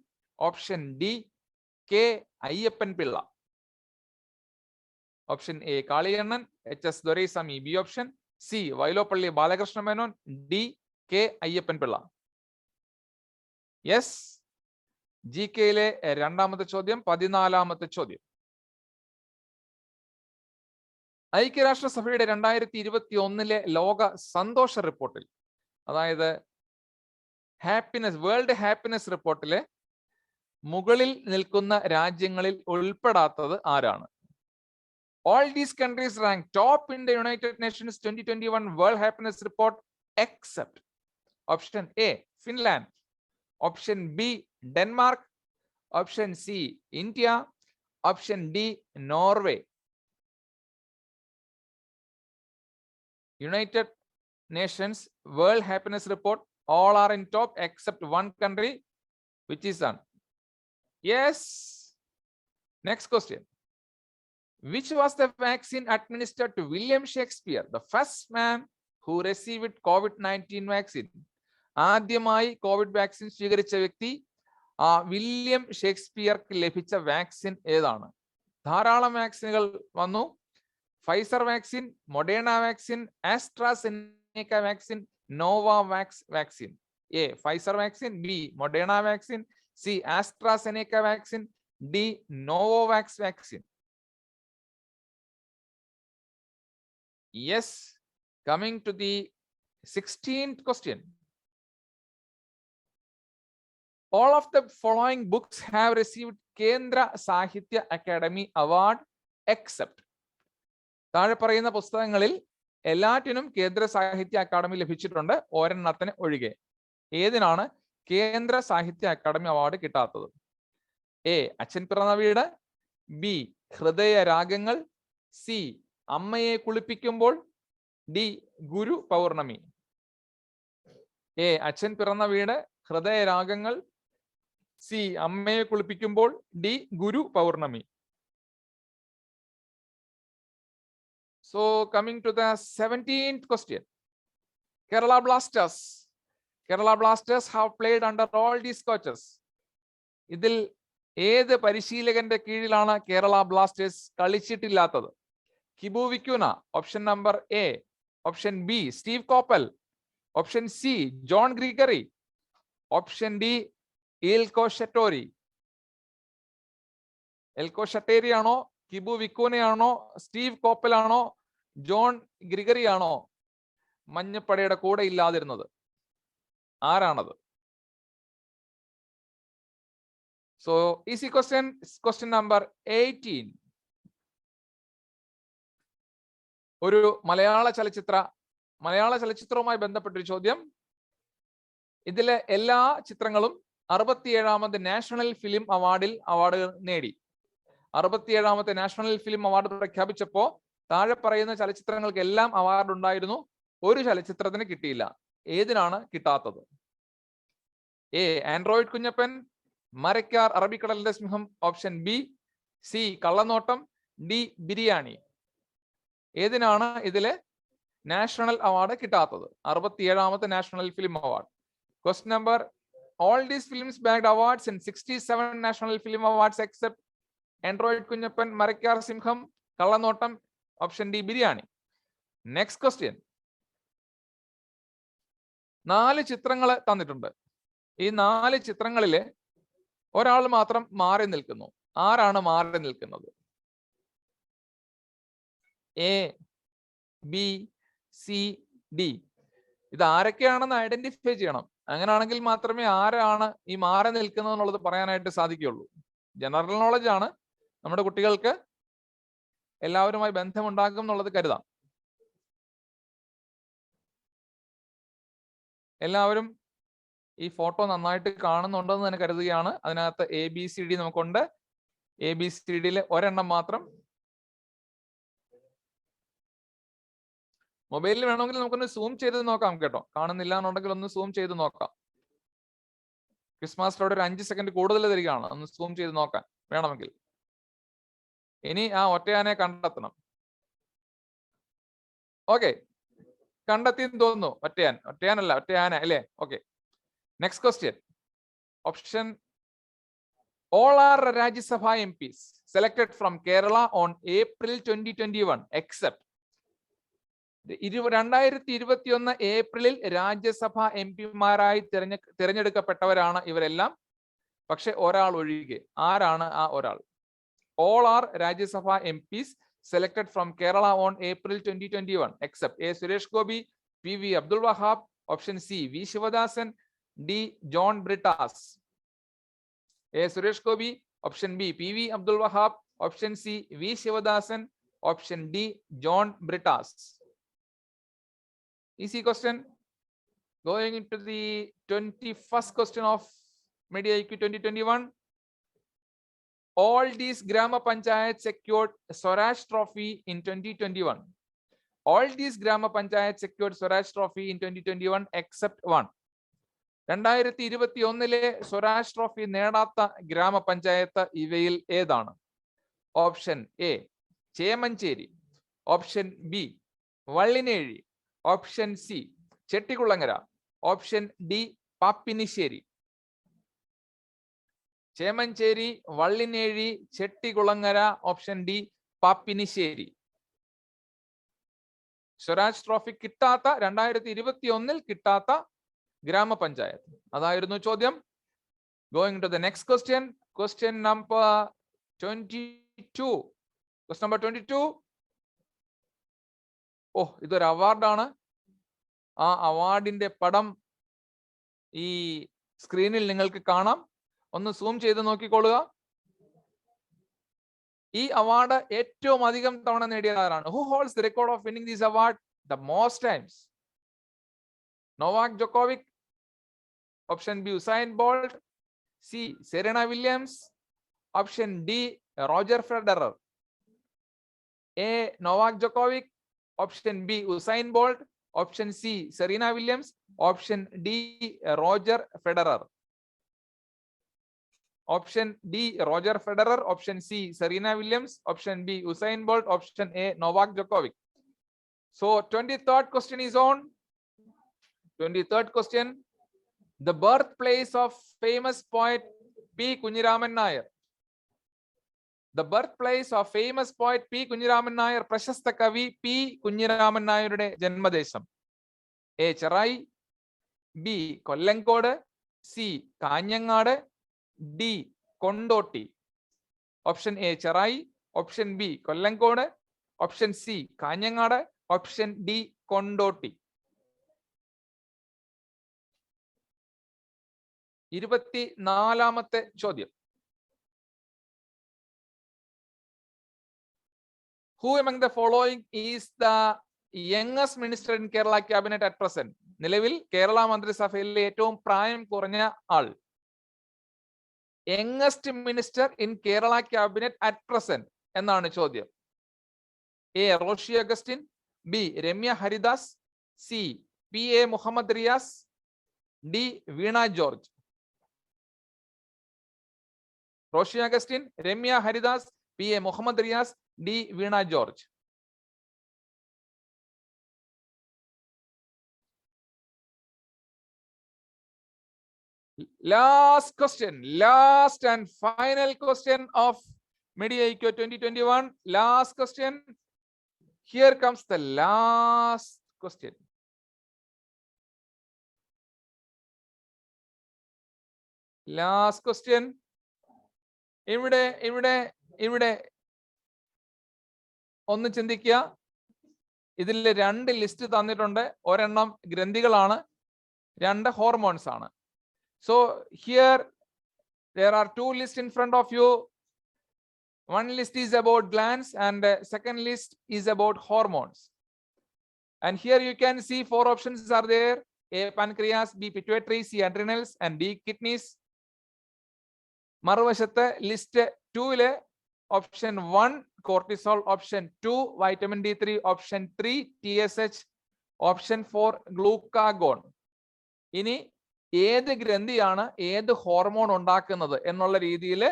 option D K Ayyappan Pillai. Option A Kaliyannan, HS Doraiswamy B option, C Vyloppilly Balakrishna Menon, D K Ayyappan Pillai. Yes. GKയിലെ രണ്ടാമത്തെ ചോദ്യം, 14ാമത്തെ ചോദ്യം. ഐക്യരാഷ്ട്രസഭയുടെ 2021 ലോക സന്തോഷ റിപ്പോർട്ടിൽ, അതായത് വേൾഡ് ഹാപ്പിനെസ് റിപ്പോർട്ടിലെ മുകളിൽ നിൽക്കുന്ന രാജ്യങ്ങളിൽ ഉൾപ്പെടാത്തത് ആരാണ്? All these countries rank top in the United Nations 2021 World Happiness Report except option A Finland, option B Denmark, option C India, option D Norway. United Nations World Happiness Report, all are in top except one country, which is on. Yes. Next question. Which was the vaccine administered to William Shakespeare, the first man who received COVID-19 vaccine? ആദ്യമായി കോവിഡ് വാക്സിൻ സ്വീകരിച്ച വ്യക്തി വില്യം ഷേക്സ്പിയർക്ക് ലഭിച്ച വാക്സിൻ ഏതാണ്? ധാരാളം വാക്സിനുകൾ വന്നു. Pfizer vaccine, Moderna vaccine, AstraZeneca vaccine, Novavax vaccine. A Pfizer vaccine, B Moderna vaccine, C AstraZeneca vaccine, D Novavax vaccine. Yes. Coming to the 16th question. All of the following books have received Kendra Sahitya Academy Award except. താഴെ പറയുന്ന പുസ്തകങ്ങളിൽ എല്ലാറ്റിനും കേന്ദ്ര സാഹിത്യ അക്കാദമി ലഭിച്ചിട്ടുണ്ട്, ഒരെണ്ണത്തിന് ഒഴികെ. ഏതിനാണ് കേന്ദ്ര സാഹിത്യ അക്കാദമി അവാർഡ് കിട്ടാത്തത്? എ അച്ഛൻ പിറന്ന വീട്, ബി ഹൃദയ രാഗങ്ങൾ, സി അമ്മയെ കുളിപ്പിക്കുമ്പോൾ, ഡി ഗുരു പൗർണമി. എ അച്ഛൻ പിറന്ന വീട്, ഹൃദയ രാഗങ്ങൾ, സി അമ്മയെ കുളിപ്പിക്കുമ്പോൾ, D Guru Pournami. So coming to the 17th question. Kerala Blasters have played under all these coaches. ഇതിൽ ഏത് പരിശീലകന്റെ കീഴിലാണ് കേരള ബ്ലാസ്റ്റേഴ്സ് കളിച്ചിട്ടില്ലാത്തത്? Kibu Vicuna, option number A, option B Steve Coppell, option C John Gregory, option D Eelco Schattorie ആണോ, കിബു വിക്കൂനയാണോ, സ്റ്റീവ് കോപ്പൽ ആണോ, ജോൺ ഗ്രിഗറി ആണോ മഞ്ഞപ്പടയുടെ കൂടെ ഇല്ലാതിരുന്നത്? ആരാണത്? So easy question, question number 18. ഒരു മലയാള ചലച്ചിത്രവുമായി ബന്ധപ്പെട്ടൊരു ചോദ്യം. ഇതിലെ എല്ലാ ചിത്രങ്ങളും 67ാമത് നാഷണൽ ഫിലിം അവാർഡിൽ അവാർഡ് നേടി. 67ാമത്തെ നാഷണൽ ഫിലിം അവാർഡ് പ്രഖ്യാപിച്ചപ്പോൾ താഴെ പറയുന്ന ചലച്ചിത്രങ്ങൾക്ക് എല്ലാം അവാർഡ് ഉണ്ടായിരുന്നു, ഒരു ചലച്ചിത്രത്തിന് കിട്ടിയില്ല. ഏതിനാണ് കിട്ടാത്തത്? എ ആൻഡ്രോയിഡ് കുഞ്ഞപ്പൻ, മരക്കാർ അറബിക്കടലിന്റെ സിംഹം, option B. C Kallanottam, D Biriyani. ഏതിനാണ് ഇതിലെ നാഷണൽ അവാർഡ് കിട്ടാത്തത്? 67ാമത്തെ national film award. Question number: all these films bagged awards in 67 national film awards except Android Kunjappan, Marakkar സിംഹം, Kallanottam, option D Biriyani. Next question. 4 ചിത്രങ്ങൾ തന്നിട്ടുണ്ട്. ഈ 4 ചിത്രങ്ങളില് ഒരാൾ മാത്രം മാറി നിൽക്കുന്നു. ആരാണ് മാറി നിൽക്കുന്നത്? A, B, C, D. ഇത് ആരൊക്കെയാണെന്ന് ഐഡന്റിഫൈ ചെയ്യണം. അങ്ങനെയാണെങ്കിൽ മാത്രമേ ആരാണ് ഈ മാറി നിൽക്കുന്നത് എന്നുള്ളത് പറയാനായിട്ട് സാധിക്കുകയുള്ളൂ. ജനറൽ നോളജ് ആണ്, നമ്മുടെ കുട്ടികൾക്ക് എല്ലാവരുമായി ബന്ധമുണ്ടാകും എന്നുള്ളത് കരുതാം. എല്ലാവരും ഈ ഫോട്ടോ നന്നായിട്ട് കാണുന്നുണ്ടെന്ന് തന്നെ കരുതുകയാണ്. അതിനകത്ത് ABCD നമുക്കുണ്ട്. ABCDയിൽ ഒരെണ്ണം മാത്രം. മൊബൈലിൽ വേണമെങ്കിൽ നമുക്കൊന്ന് സൂം ചെയ്ത് നോക്കാം കേട്ടോ. കാണുന്നില്ല എന്നുണ്ടെങ്കിൽ ഒന്ന് സൂം ചെയ്ത് നോക്കാം. ക്വിസ് മാസ്റ്ററോട് ഒരു 5 സെക്കൻഡ് കൂടുതൽ തരികയാണ്, ഒന്ന് സൂം ചെയ്ത് നോക്കാൻ വേണമെങ്കിൽ. ഇനി ആ ഒറ്റയാനെ കണ്ടെത്തണം. ഓക്കെ, കണ്ടെത്തിയെന്ന് തോന്നുന്നു. ഒറ്റയാനല്ല, ഒറ്റയാന അല്ലേ? Okay, next question. Option: all are Rajya Sabha MPs selected from Kerala on April 2021 except 2021 ഏപ്രിലിൽ രാജ്യസഭ എംപിമാരായി തിരഞ്ഞെടുക്കപ്പെട്ടവരാണ് ഇവരെല്ലാം, പക്ഷെ ഒരാൾ ഒഴികെ. ആരാണ് ആ ഒരാൾ? all are Rajya Sabha MPs selected from Kerala on April 2021 except A. Suresh Gopi, PV Abdul Wahab, option C. V. Shivadasan, D. John Brittas. A. Suresh Gopi, option B. PV Abdul Wahab, option C. V. Shivadasan, option D. John Brittas. Easy question. Going into the 21st question of Media IQ 2021. All these Grama Panchayats secured Swaraj Trophy in 2021. All these Grama Panchayats secured Swaraj Trophy in 2021 except one. 2021 Swaraj trophy നേടാത്ത ഗ്രാമപഞ്ചായത്ത് ഇവയിൽ ഏതാണ്? Option A Chemancheri, option B Vallinezhi, option C Chettikulangara, option D Pappinisseri. Chemancheri, Vallinezhi, Chettikulangara, option D Pappinisseri. Swaraj trophy കിട്ടാത്ത 2021 കിട്ടാത്ത ഗ്രാമപഞ്ചായത്ത്, അതായിരുന്നു ചോദ്യം. Going to the next question, question number 22. Question number 22. ഓ, ഇതൊരു അവാർഡാണ്. ആ അവാർഡിന്റെ പടം ഈ സ്ക്രീനിൽ നിങ്ങൾക്ക് കാണാം. ഒന്ന് സൂം ചെയ്ത് നോക്കിക്കൊള്ളുക. ഈ അവാർഡ് ഏറ്റവും അധികം തവണ നേടിയ ആരാണ്? Who holds the record of winning this award the most times? Novak Djokovic, option B Usain Bolt, C Serena Williams, option D Roger Federer. A Novak Djokovic, option B Usain Bolt, option C Serena Williams, option D Roger Federer. Option D Roger Federer, option C Serena Williams, option B Usain Bolt, option A Novak Djokovic. So 23rd question is on. 23rd question. The birthplace of famous poet P. Kunjiraman Nair. The birthplace of famous poet P. Kunjiraman Nair, പ്രശസ്ത കവി പി കുഞ്ഞിരാമൻ നായരുടെ ജന്മദേശം. A Cherai, B Kollengode, C Kanhangad, D Kondotty. Option A Cherai, option B Kollengode, option C Kanhangad, option D Kondotty. 24ാമത്തെ ചോദ്യം. Who among the following is the youngest minister in Kerala cabinet at present? നിലവിൽ കേരള മന്ത്രിസഭയിലെ ഏറ്റവും പ്രായം കുറഞ്ഞ ആൾ. Youngest minister in Kerala cabinet at present എന്നാണ് ചോദ്യം. A Roshy Augustine, B Ramya Haridas, C P A Muhammad Riyas, D Veena George. Roshy Augustine, Ramya Haridas, P A Muhammad Riyas, D Veena George. Last question, last and final question of Media IQ 2021. Last question. Here comes the last question. Last question. ഇവിടെ ഒന്ന് ചിന്തിക്കുക. ഇതിൽ 2 ലിസ്റ്റ് തന്നിട്ടുണ്ട്. ഒരെണ്ണം ഗ്രന്ഥികളാണ്, 2 ഹോർമോൺസ് ആണ്. So here there are 2 lists in front of you. One list is about glands and the second list is about hormones. And here you can see 4 options are there. A pancreas, B pituitary, C adrenals and D kidneys. മറുവശത്ത് list 2-ലെ option 1 cortisol, option 2 vitamin D3, option 3 TSH, option 4 glucagon. ഇനി ഏത് ഗ്രന്ഥിയാണ് ഏത് ഹോർമോൺ ഉണ്ടാക്കുന്നത് എന്നുള്ള രീതിയിൽ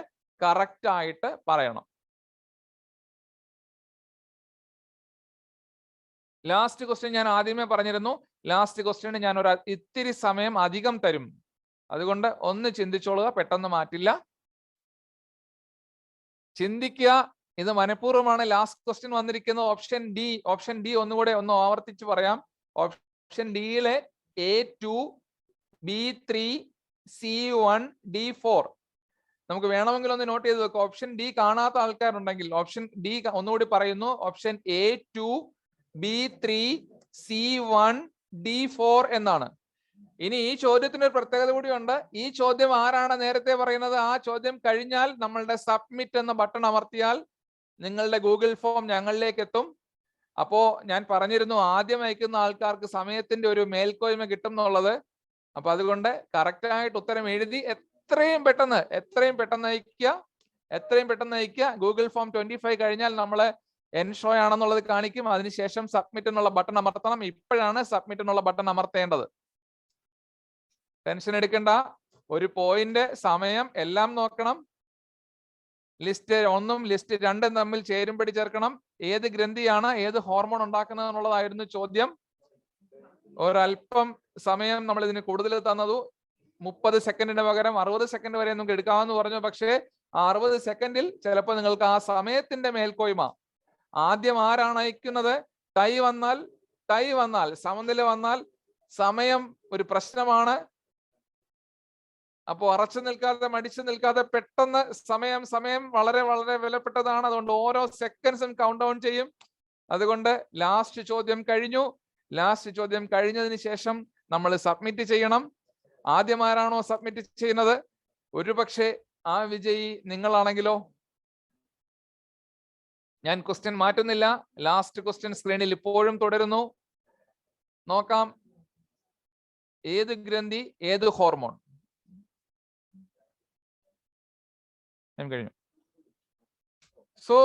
കറക്റ്റ് ആയിട്ട് പറയണം. ലാസ്റ്റ് ക്വസ്റ്റ്യൻ ഞാൻ ആദ്യമേ പറഞ്ഞിരുന്നു, ലാസ്റ്റ് ക്വസ്റ്റ്യന് ഞാൻ ഒരു ഇത്തിരി സമയം അധികം തരും. അതുകൊണ്ട് ഒന്ന് ചിന്തിച്ചോളുക, പെട്ടെന്ന് മാറ്റില്ല. ചിന്തിക്കുക. ഇത് മനഃപൂർവ്വമാണ് ലാസ്റ്റ് ക്വസ്റ്റ്യൻ വന്നിരിക്കുന്നത്. ഓപ്ഷൻ ഡി ഒന്നുകൂടെ ഒന്ന് ആവർത്തിച്ച് പറയാം. Option ഡിയിലെ A2, B3, C1, D4 നമുക്ക് വേണമെങ്കിൽ ഒന്ന് നോട്ട് ചെയ്ത് വെക്കാം. ഓപ്ഷൻ ഡി കാണാത്ത ആൾക്കാരുണ്ടെങ്കിൽ ഓപ്ഷൻ ഡി ഒന്നുകൂടി പറയുന്നു. Option A2, B3, C1, D4 എന്നാണ്. ഇനി ഈ ചോദ്യത്തിന് ഒരു പ്രത്യേകത കൂടിയുണ്ട്. ഈ ചോദ്യം ആരാണ് നേരത്തെ പറയുന്നത്, ആ ചോദ്യം കഴിഞ്ഞാൽ നമ്മളുടെ സബ്മിറ്റ് എന്ന ബട്ടൺ അമർത്തിയാൽ നിങ്ങളുടെ ഗൂഗിൾ ഫോം ഞങ്ങളിലേക്ക് എത്തും. അപ്പോ ഞാൻ പറഞ്ഞിരുന്നു ആദ്യം അയക്കുന്ന ആൾക്കാർക്ക് സമയത്തിന്റെ ഒരു മേൽക്കോയ്മ കിട്ടും എന്നുള്ളത്. അപ്പൊ അതുകൊണ്ട് കറക്റ്റ് ആയിട്ട് ഉത്തരം എഴുതി എത്രയും പെട്ടെന്ന് അയക്കുക. ഗൂഗിൾ ഫോം 25 കഴിഞ്ഞാൽ നമ്മള് എൻഷോ ആണെന്നുള്ളത് കാണിക്കും. അതിനുശേഷം സബ്മിറ്റ് എന്നുള്ള ബട്ടൺ അമർത്തണം. ഇപ്പോഴാണ് സബ്മിറ്റ് എന്നുള്ള ബട്ടൺ അമർത്തേണ്ടത്. ടെൻഷൻ എടുക്കണ്ട. ഒരു പോയിന്റ്, സമയം എല്ലാം നോക്കണം. ലിസ്റ്റ് 1ഉം ലിസ്റ്റ് 2ഉം തമ്മിൽ ചേരുംപടി ചേർക്കണം. ഏത് ഗ്രന്ഥിയാണ് ഏത് ഹോർമോൺ ഉണ്ടാക്കുന്നത് എന്നുള്ളതായിരുന്നു ചോദ്യം. ഒരല്പം സമയം നമ്മൾ ഇതിന് കൂടുതൽ തന്നതു. 30 സെക്കൻഡിന് പകരം 60 സെക്കൻഡ് വരെ നമുക്ക് എടുക്കാമെന്ന് പറഞ്ഞു. പക്ഷേ 60 സെക്കൻഡിൽ ചിലപ്പോൾ നിങ്ങൾക്ക് ആ സമയത്തിന്റെ മേൽക്കോയ്മ. ആദ്യം ആരാണ് അയക്കുന്നത്? ടൈ വന്നാൽ സമനില വന്നാൽ സമയം ഒരു പ്രശ്നമാണ്. അപ്പോൾ അറച്ചു നിൽക്കാതെ മടിച്ചു നിൽക്കാതെ പെട്ടെന്ന് സമയം വളരെ വളരെ വിലപ്പെട്ടതാണ്. അതുകൊണ്ട് ഓരോ സെക്കൻഡ്സും കൗണ്ട് ഡൗൺ ചെയ്യും. അതുകൊണ്ട് ലാസ്റ്റ് ചോദ്യം കഴിഞ്ഞു. ലാസ്റ്റ് ചോദ്യം കഴിഞ്ഞതിന് ശേഷം നമ്മൾ സബ്മിറ്റ് ചെയ്യണം. ആദ്യം ആരാണോ സബ്മിറ്റ് ചെയ്യുന്നത്, ഒരുപക്ഷെ ആ വിജയി നിങ്ങളാണെങ്കിലോ? ഞാൻ ക്വസ്റ്റ്യൻ മാറ്റുന്നില്ല. ലാസ്റ്റ് ക്വസ്റ്റ്യൻ സ്ക്രീനിൽ ഇപ്പോഴും തുടരുന്നു. നോക്കാം. ഏത് ഗ്രന്ഥി ഏത് ഹോർമോൺ? കഴിഞ്ഞു. സോ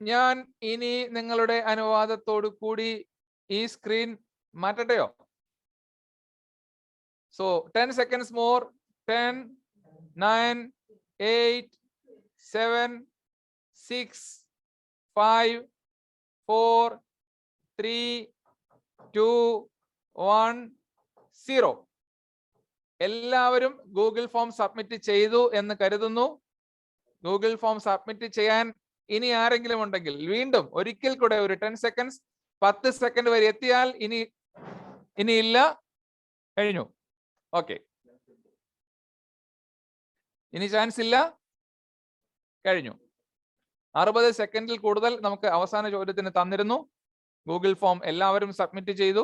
ഞാൻ ഇനി നിങ്ങളുടെ അനുവാദത്തോടു കൂടി ഈ സ്ക്രീൻ മാറ്റട്ടെയോ? So 10 seconds more. 10, 9, 8, 7, 6, 5, 4, 3, 2, 1, 0. എല്ലാവരും ഗൂഗിൾ ഫോം സബ്മിറ്റ് ചെയ്തു എന്ന് കരുതുന്നു. ഗൂഗിൾ ഫോം സബ്മിറ്റ് ചെയ്യാൻ ഇനി ആരെങ്കിലും ഉണ്ടെങ്കിൽ വീണ്ടും ഒരിക്കൽ കൂടെ ഒരു 10 seconds, 10 സെക്കൻഡ് വരെ എത്തിയാൽ ഇനി ഇല്ല. കഴിഞ്ഞു. ഓക്കെ, ഇനി ചാൻസ് ഇല്ല. കഴിഞ്ഞു. 60 സെക്കൻഡിൽ കൂടുതൽ നമുക്ക് അവസാന ചോദ്യത്തിന് തന്നിരുന്നു. ഗൂഗിൾ ഫോം എല്ലാവരും സബ്മിറ്റ് ചെയ്തു.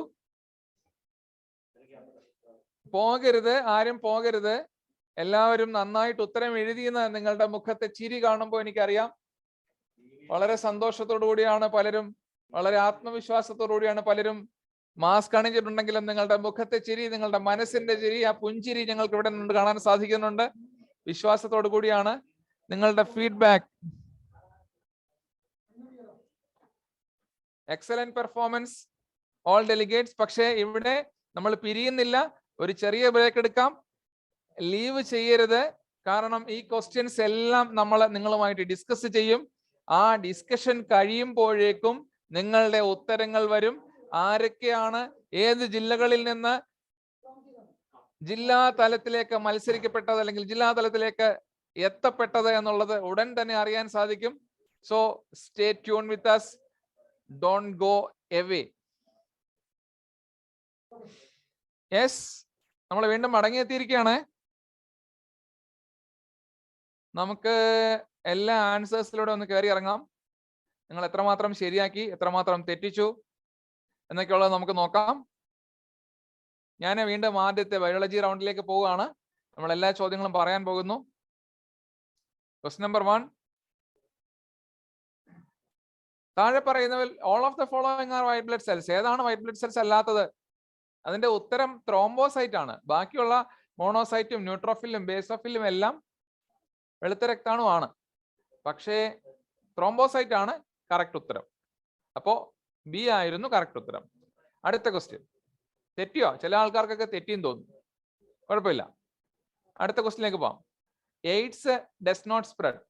പോകരുത്, ആരും പോകരുത്. എല്ലാവരും നന്നായിട്ട് ഉത്തരം എഴുതിയെന്ന് നിങ്ങളുടെ മുഖത്തെ ചിരി കാണുമ്പോൾ എനിക്കറിയാം. വളരെ സന്തോഷത്തോടു കൂടിയാണ് പലരും, വളരെ ആത്മവിശ്വാസത്തോടു കൂടിയാണ് പലരും മാസ്ക് അണിഞ്ഞിട്ടുണ്ടെങ്കിലും നിങ്ങളുടെ മുഖത്തെ ചിരി, നിങ്ങളുടെ മനസ്സിന്റെ ചിരി, ആ പുഞ്ചിരി ഞങ്ങൾക്ക് ഇവിടെ നിന്ന് കാണാൻ സാധിക്കുന്നുണ്ട്. വിശ്വാസത്തോടു കൂടിയാണ് നിങ്ങളുടെ feedback. Excellent performance all delegates. പക്ഷേ ഇവിടെ നമ്മൾ പിരിയുന്നില്ല, ഒരു ചെറിയ ബ്രേക്ക് എടുക്കാം. ലീവ് ചെയ്യരുത്, കാരണം ഈ ക്വസ്റ്റ്യൻസ് എല്ലാം നമ്മൾ നിങ്ങളുമായിട്ട് ഡിസ്കസ് ചെയ്യും. ആ ഡിസ്കഷൻ കഴിയുമ്പോഴേക്കും നിങ്ങളുടെ ഉത്തരങ്ങൾ വരും. ആരൊക്കെയാണ് ഏത് ജില്ലകളിൽ നിന്ന് ജില്ലാ തലത്തിലേക്ക് മത്സരിക്കപ്പെട്ടത് അല്ലെങ്കിൽ ജില്ലാ തലത്തിലേക്ക് എത്തപ്പെട്ടത് എന്നുള്ളത് ഉടൻ തന്നെ അറിയാൻ സാധിക്കും. So stay tune with us, don't go away. Yes, നമ്മൾ വീണ്ടും മടങ്ങിയെത്തിയിരിക്കുകയാണ്. നമുക്ക് എല്ലാ ആൻസേഴ്സിലൂടെ ഒന്ന് കയറി ഇറങ്ങാം. നിങ്ങൾ എത്രമാത്രം ശരിയാക്കി, എത്രമാത്രം തെറ്റിച്ചു എന്നൊക്കെയുള്ളത് നമുക്ക് നോക്കാം. ഞാൻ വീണ്ടും ആദ്യത്തെ ബയോളജി റൗണ്ടിലേക്ക് പോവുകയാണ്. നമ്മൾ എല്ലാ ചോദ്യങ്ങളും പറയാൻ പോകുന്നു. Question number 1. താഴെ പറയുന്നവൽ all of the following are white blood cells. ഏതാണ് വൈറ്റ് ബ്ലഡ് സെൽസ് അല്ലാത്തത്? അതിന്റെ ഉത്തരം ത്രോംബോസൈറ്റ് ആണ്. ബാക്കിയുള്ള മോണോസൈറ്റും ന്യൂട്രോഫിലും ബേസോഫിലും എല്ലാം വെളുത്ത രക്താണുവാണ്. പക്ഷേ ത്രോംബോസൈറ്റ് ആണ് കറക്റ്റ് ഉത്തരം. അപ്പോ ബി ആയിരുന്നു കറക്റ്റ് ഉത്തരം. അടുത്ത ക്വസ്റ്റ്യൻ തെറ്റിയോ? ചില ആൾക്കാർക്കൊക്കെ തെറ്റിയും തോന്നുന്നു, കുഴപ്പമില്ല. അടുത്ത ക്വസ്റ്റ്യനിലേക്ക് പോവാം. AIDS does not spread.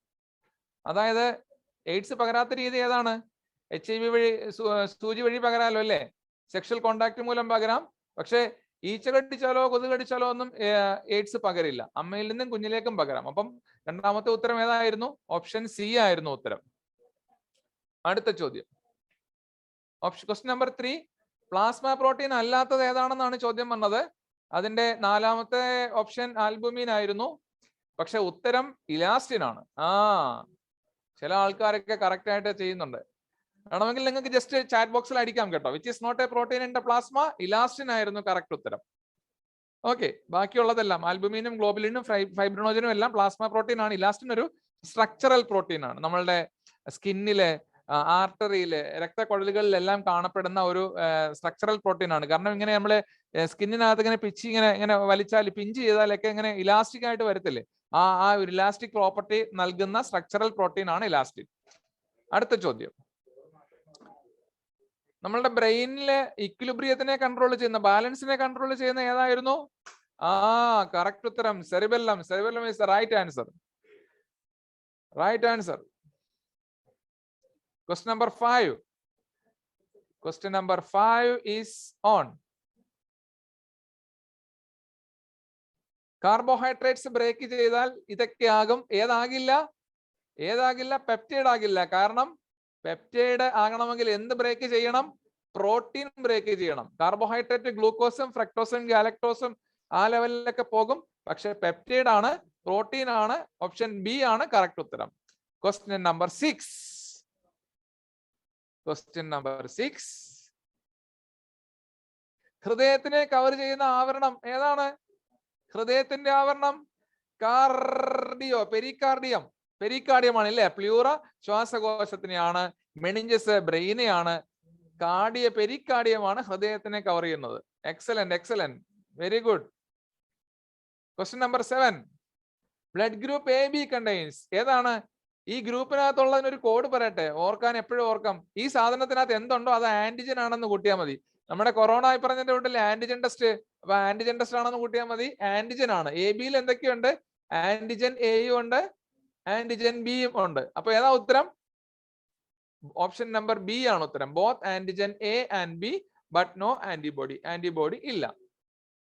അതായത് എയ്ഡ്സ് പകരാത്ത രീതി ഏതാണ്? HIV വഴി, സൂചി വഴി പകരാലോ അല്ലേ? സെക്ഷൽ കോണ്ടാക്ട് മൂലം പകരാം. പക്ഷേ ഈച്ച കടിച്ചാലോ കൊതുക് കടിച്ചാലോ ഒന്നും എയ്ഡ്സ് പകരില്ല. അമ്മയിൽ നിന്നും കുഞ്ഞിലേക്കും പകരാം. അപ്പം രണ്ടാമത്തെ ഉത്തരം ഏതായിരുന്നു? ഓപ്ഷൻ സി ആയിരുന്നു ഉത്തരം. അടുത്ത ചോദ്യം, ക്വസ്റ്റ്യൻ നമ്പർ 3. പ്ലാസ്മ പ്രോട്ടീൻ അല്ലാത്തത് ഏതാണെന്നാണ് ചോദ്യം വന്നത്. അതിന്റെ നാലാമത്തെ ഓപ്ഷൻ ആൽബുമിൻ ആയിരുന്നു. പക്ഷെ ഉത്തരം ഇലാസ്റ്റിൻ ആണ്. ചില ആൾക്കാരൊക്കെ കറക്റ്റ് ആയിട്ട് ചെയ്യുന്നുണ്ട്. വേണമെങ്കിൽ നിങ്ങൾക്ക് ജസ്റ്റ് ചാറ്റ് ബോക്സിൽ അടിക്കാം കേട്ടോ. Which is not a protein in the plasma. Elastin ആയിരുന്നു കറക്റ്റ് ഉത്തരം. ഓക്കെ, ബാക്കിയുള്ളതെല്ലാം ആൽബുമിനും ഗ്ലോബുലിനും ഫൈബ്രിനോജനും എല്ലാം പ്ലാസ്മ പ്രോട്ടീൻ ആണ്. ഇലാസ്റ്റിൻ ഒരു സ്ട്രക്ചറൽ പ്രോട്ടീൻ ആണ്. നമ്മളുടെ സ്കിന്നിലെ, ആർട്ടറിയിലെ, രക്തക്കുഴലുകളിലെല്ലാം കാണപ്പെടുന്ന ഒരു സ്ട്രക്ചറൽ പ്രോട്ടീൻ ആണ്. കാരണം ഇങ്ങനെ നമ്മള് സ്കിന്നിനകത്ത് ഇങ്ങനെ പിച്ച് ഇങ്ങനെ വലിച്ചാൽ, പിഞ്ച് ചെയ്താലൊക്കെ ഇങ്ങനെ ഇലാസ്റ്റിക് ആയിട്ട് വരത്തില്ലേ? ആ ഒരു ഇലാസ്റ്റിക് പ്രോപ്പർട്ടി നൽകുന്ന സ്ട്രക്ചറൽ പ്രോട്ടീൻ ആണ് ഇലാസ്റ്റിൻ. അടുത്ത ചോദ്യം, നമ്മളുടെ ബ്രെയിനിലെ ഇക്വിലിബ്രിയത്തിനെ കൺട്രോൾ ചെയ്യുന്ന, ബാലൻസിനെ കൺട്രോൾ ചെയ്യുന്ന ഏതായിരുന്നു? കറക്റ്റ് ഉത്തരം cerebellum. Cerebellum is the right answer. Right answer. Question number 5. Question number 5 is on. Carbohydrates break ചെയ്താൽ ഇതൊക്കെ ആകും. ഏതാകില്ല? പെപ്റ്റൈഡ് ആകില്ല. കാരണം പെപ്റ്റൈഡ് ആകണമെങ്കിൽ എന്ത് ബ്രേക്ക് ചെയ്യണം? പ്രോട്ടീൻ ബ്രേക്ക് ചെയ്യണം. കാർബോഹൈഡ്രേറ്റ് ഗ്ലൂക്കോസും ഫ്രക്ടോസും ഗാലക്ടോസും ആ ലെവലിലൊക്കെ പോകും. പക്ഷെ പെപ്റ്റൈഡ് ആണ്, പ്രോട്ടീൻ ആണ്. ഓപ്ഷൻ ബി ആണ് കറക്റ്റ് ഉത്തരം. Question number 6. Question number 6. ഹൃദയത്തിനെ കവർ ചെയ്യുന്ന ആവരണം ഏതാണ്? ഹൃദയത്തിന്റെ ആവരണം കാർഡിയോ, പെരിക്കാർഡിയം. പെരിക്കാർഡിയമാണ് അല്ലേ? പ്ലൂറ ശ്വാസകോശത്തിനെയാണ്, മെനിഞ്ചസ് ബ്രെയിനെയാണ്, പെരിക്കാർഡിയമാണ് ഹൃദയത്തിനെ കവർ ചെയ്യുന്നത്. Excellent, very good. Question number 7. Blood group AB contains. ഏതാണ്? ഈ ഗ്രൂപ്പിനകത്തുള്ളതിന് ഒരു കോഡ് പറയട്ടെ, ഓർക്കാൻ എപ്പോഴും ഓർക്കാം. ഈ സാധനത്തിനകത്ത് എന്തുണ്ടോ അത് ആന്റിജൻ ആണെന്ന് കൂട്ടിയാൽ മതി. നമ്മുടെ കൊറോണ പറഞ്ഞതിന്റെ കൂട്ടിൽ ആന്റിജൻ ടെസ്റ്റ്, അപ്പൊ ആന്റിജൻ ടെസ്റ്റ് ആണെന്ന് കൂട്ടിയാൽ മതി. ആന്റിജൻ ആണ്. AB-യിൽ എന്തൊക്കെയുണ്ട്? ആന്റിജൻ Aയും ഉണ്ട്, ആന്റിജൻ Bയും ഉണ്ട്. അപ്പൊ ഏതാ ഉത്തരം? ഓപ്ഷൻ നമ്പർ ബി ആണ് ഉത്തരം. Both antigen A and B but no antibody. Antibody ഇല്ല.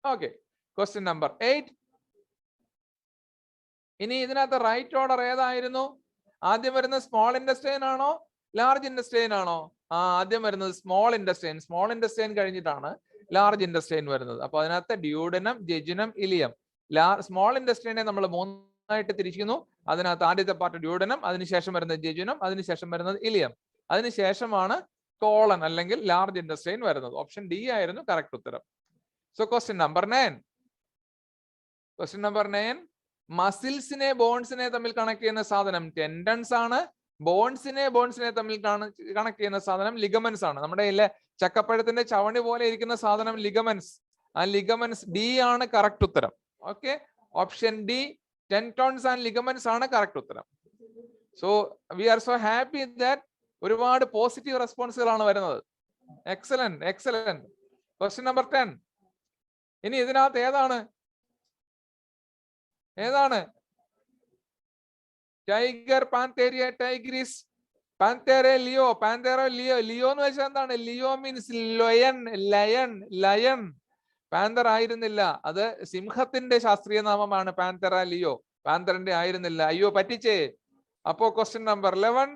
Okay, question number 8. ഇനി ഇതിനകത്ത് റൈറ്റ് ഓർഡർ ഏതായിരുന്നു? ആദ്യം വരുന്നത് സ്മോൾ ഇൻഡസ്റ്റൈൻ ആണോ ലാർജ് ഇൻഡസ്റ്റൈൻ ആണോ? ആദ്യം വരുന്നത് സ്മോൾ ഇൻഡസ്റ്റൈൻ. സ്മോൾ ഇൻഡസ്റ്റൈൻ കഴിഞ്ഞിട്ടാണ് ലാർജ് ഇൻഡസ്റ്റൈൻ വരുന്നത്. അപ്പൊ അതിനകത്ത് ഡ്യൂഡനം, ജെജുനം, ഇലിയം. സ്മോൾ ഇൻഡസ്റ്റൈനെ നമ്മൾ മൂന്നായിട്ട് തിരിക്കുന്നു. അതിനകത്ത് ആദ്യത്തെ പാർട്ട് ഡ്യൂഡനം, അതിനുശേഷം വരുന്നത് ജെജുനം, അതിനുശേഷം വരുന്നത് ഇലിയം, അതിനുശേഷമാണ് കോളൻ അല്ലെങ്കിൽ ലാർജ് ഇൻഡസ്റ്റൈൻ വരുന്നത്. ഓപ്ഷൻ ഡി ആയിരുന്നു കറക്റ്റ് ഉത്തരം. So question number 9. Question number 9. മസിൽസിനെ ബോൺസിനെ തമ്മിൽ കണക്ട് ചെയ്യുന്ന സാധനം ടെൻഡൻസ് ആണ്. ബോൺസിനെ തമ്മിൽ കണക്ട് ചെയ്യുന്ന സാധനം ലിഗമെന്റ്സ് ആണ്. നമ്മുടെ കയ്യിലെ ചക്കപ്പഴത്തിന്റെ ചവണി പോലെ ഇരിക്കുന്ന സാധനം ലിഗമെന്റ്സ്. ആ ലിഗമെന്റ്സ് ഡി ആണ് കറക്റ്റ് ഉത്തരം. Okay, option D tendons and ligaments ആണ് കറക്റ്റ് ഉത്തരം. So we are so happy that ഒരുപാട് പോസിറ്റീവ് റെസ്പോൺസുകളാണ് വരുന്നത്. എക്സലന്റ്. Question number 10. ഇനി ഇതിനകത്ത് ഏതാണ് tiger, panthera, tigris, panthera, leo എന്ന് വെച്ചാൽ എന്താണ്? Leo means lion. പാന്തർ ആയിരുന്നില്ല, അത് സിംഹത്തിന്റെ ശാസ്ത്രീയ നാമമാണ് പാന്തേര ലിയോ. പാന്തറിന്റെ ആയിരുന്നില്ല. അയ്യോ പറ്റിച്ചേ. അപ്പോ ക്വസ്റ്റ്യൻ നമ്പർ 11.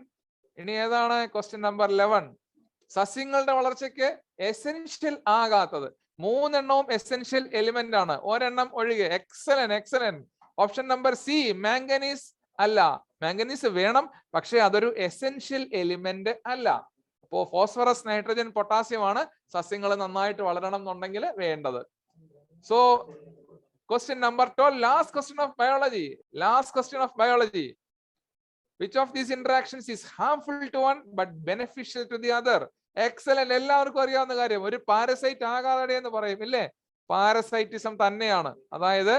ഇനി ഏതാണ് ക്വസ്റ്റ്യൻ നമ്പർ 11? സസ്യങ്ങളുടെ വളർച്ചയ്ക്ക് എസെൻഷ്യൽ ആകാത്തത് 3 എണ്ണവും എസെൻഷ്യൽ എലിമെന്റ് ആണ്, ഒരെണ്ണം ഒഴികെ. Excellent. Option number C manganese അല്ല. മാംഗനീസ് വേണം, പക്ഷെ അതൊരു എസെൻഷ്യൽ എലിമെന്റ് അല്ല. അപ്പോ ഫോസ്ഫറസ്, നൈട്രജൻ, പൊട്ടാസ്യം ആണ് സസ്യങ്ങൾ നന്നായിട്ട് വളരണം എന്നുണ്ടെങ്കിൽ വേണ്ടത്. So question number 12, last question of biology. Which of these interactions is harmful to one but beneficial to the other? Excellent. എല്ലാവർക്കും അറിയാവുന്ന കാര്യം. ഒരു പാരസൈറ്റ് ആകാതെ എന്ന് പറയും ഇല്ലേ? പാരസൈറ്റിസം തന്നെയാണ്. അതായത്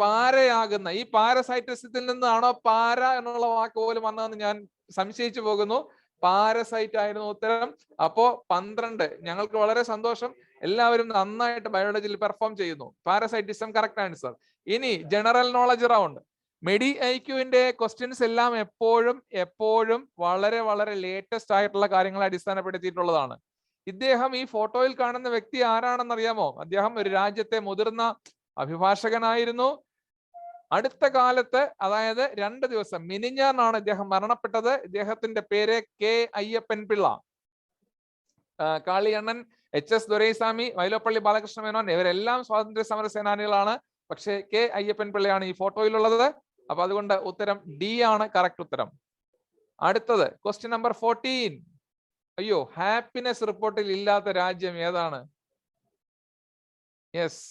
പാരയാകുന്ന ഈ പാരസൈറ്റിസത്തിൽ നിന്നാണോ പാര എന്നുള്ള വാക്ക് പോലും വന്നതെന്ന് ഞാൻ സംശയിച്ചു പോകുന്നു. പാരസൈറ്റ് ആയിരുന്നു ഉത്തരം. അപ്പോ 12. ഞങ്ങൾക്ക് വളരെ സന്തോഷം, എല്ലാവരും നന്നായിട്ട് ബയോളജിയിൽ പെർഫോം ചെയ്യുന്നു. Parasitism correct answer. ഇനി ജനറൽ നോളജ് റൗണ്ട്. മെഡി ഐക്യുവിന്റെ ക്വസ്റ്റ്യൻസ് എല്ലാം എപ്പോഴും വളരെ ലേറ്റസ്റ്റ് ആയിട്ടുള്ള കാര്യങ്ങളെ അടിസ്ഥാനപ്പെടുത്തിയിട്ടുള്ളതാണ്. ഇദ്ദേഹം ഈ ഫോട്ടോയിൽ കാണുന്ന വ്യക്തി ആരാണെന്ന് അറിയാമോ? അദ്ദേഹം ഒരു രാജ്യത്തെ മുതിർന്ന അഭിഭാഷകനായിരുന്നു. അടുത്ത കാലത്ത്, അതായത് 2 ദിവസം മിനിഞ്ഞാന്നാണ് ഇദ്ദേഹം മരണപ്പെട്ടത്. ഇദ്ദേഹത്തിന്റെ പേര് കെ അയ്യപ്പൻ പിള്ള. കാളിയണ്ണൻ, HS ദുരൈസ്വാമി, വൈലോപ്പള്ളി ബാലകൃഷ്ണ മേനോൻ ഇവരെല്ലാം സ്വാതന്ത്ര്യ സമര സേനാനികളാണ്. പക്ഷേ കെ അയ്യപ്പൻ പിള്ളയാണ് ഈ ഫോട്ടോയിലുള്ളത്. അപ്പൊ അതുകൊണ്ട് ഉത്തരം ഡി ആണ് കറക്റ്റ് ഉത്തരം. അടുത്തത് ക്വസ്റ്റ്യൻ നമ്പർ 14. അയ്യോ, ഹാപ്പിനെസ് റിപ്പോർട്ടിൽ ഇല്ലാത്ത രാജ്യം ഏതാണ്? യെസ്,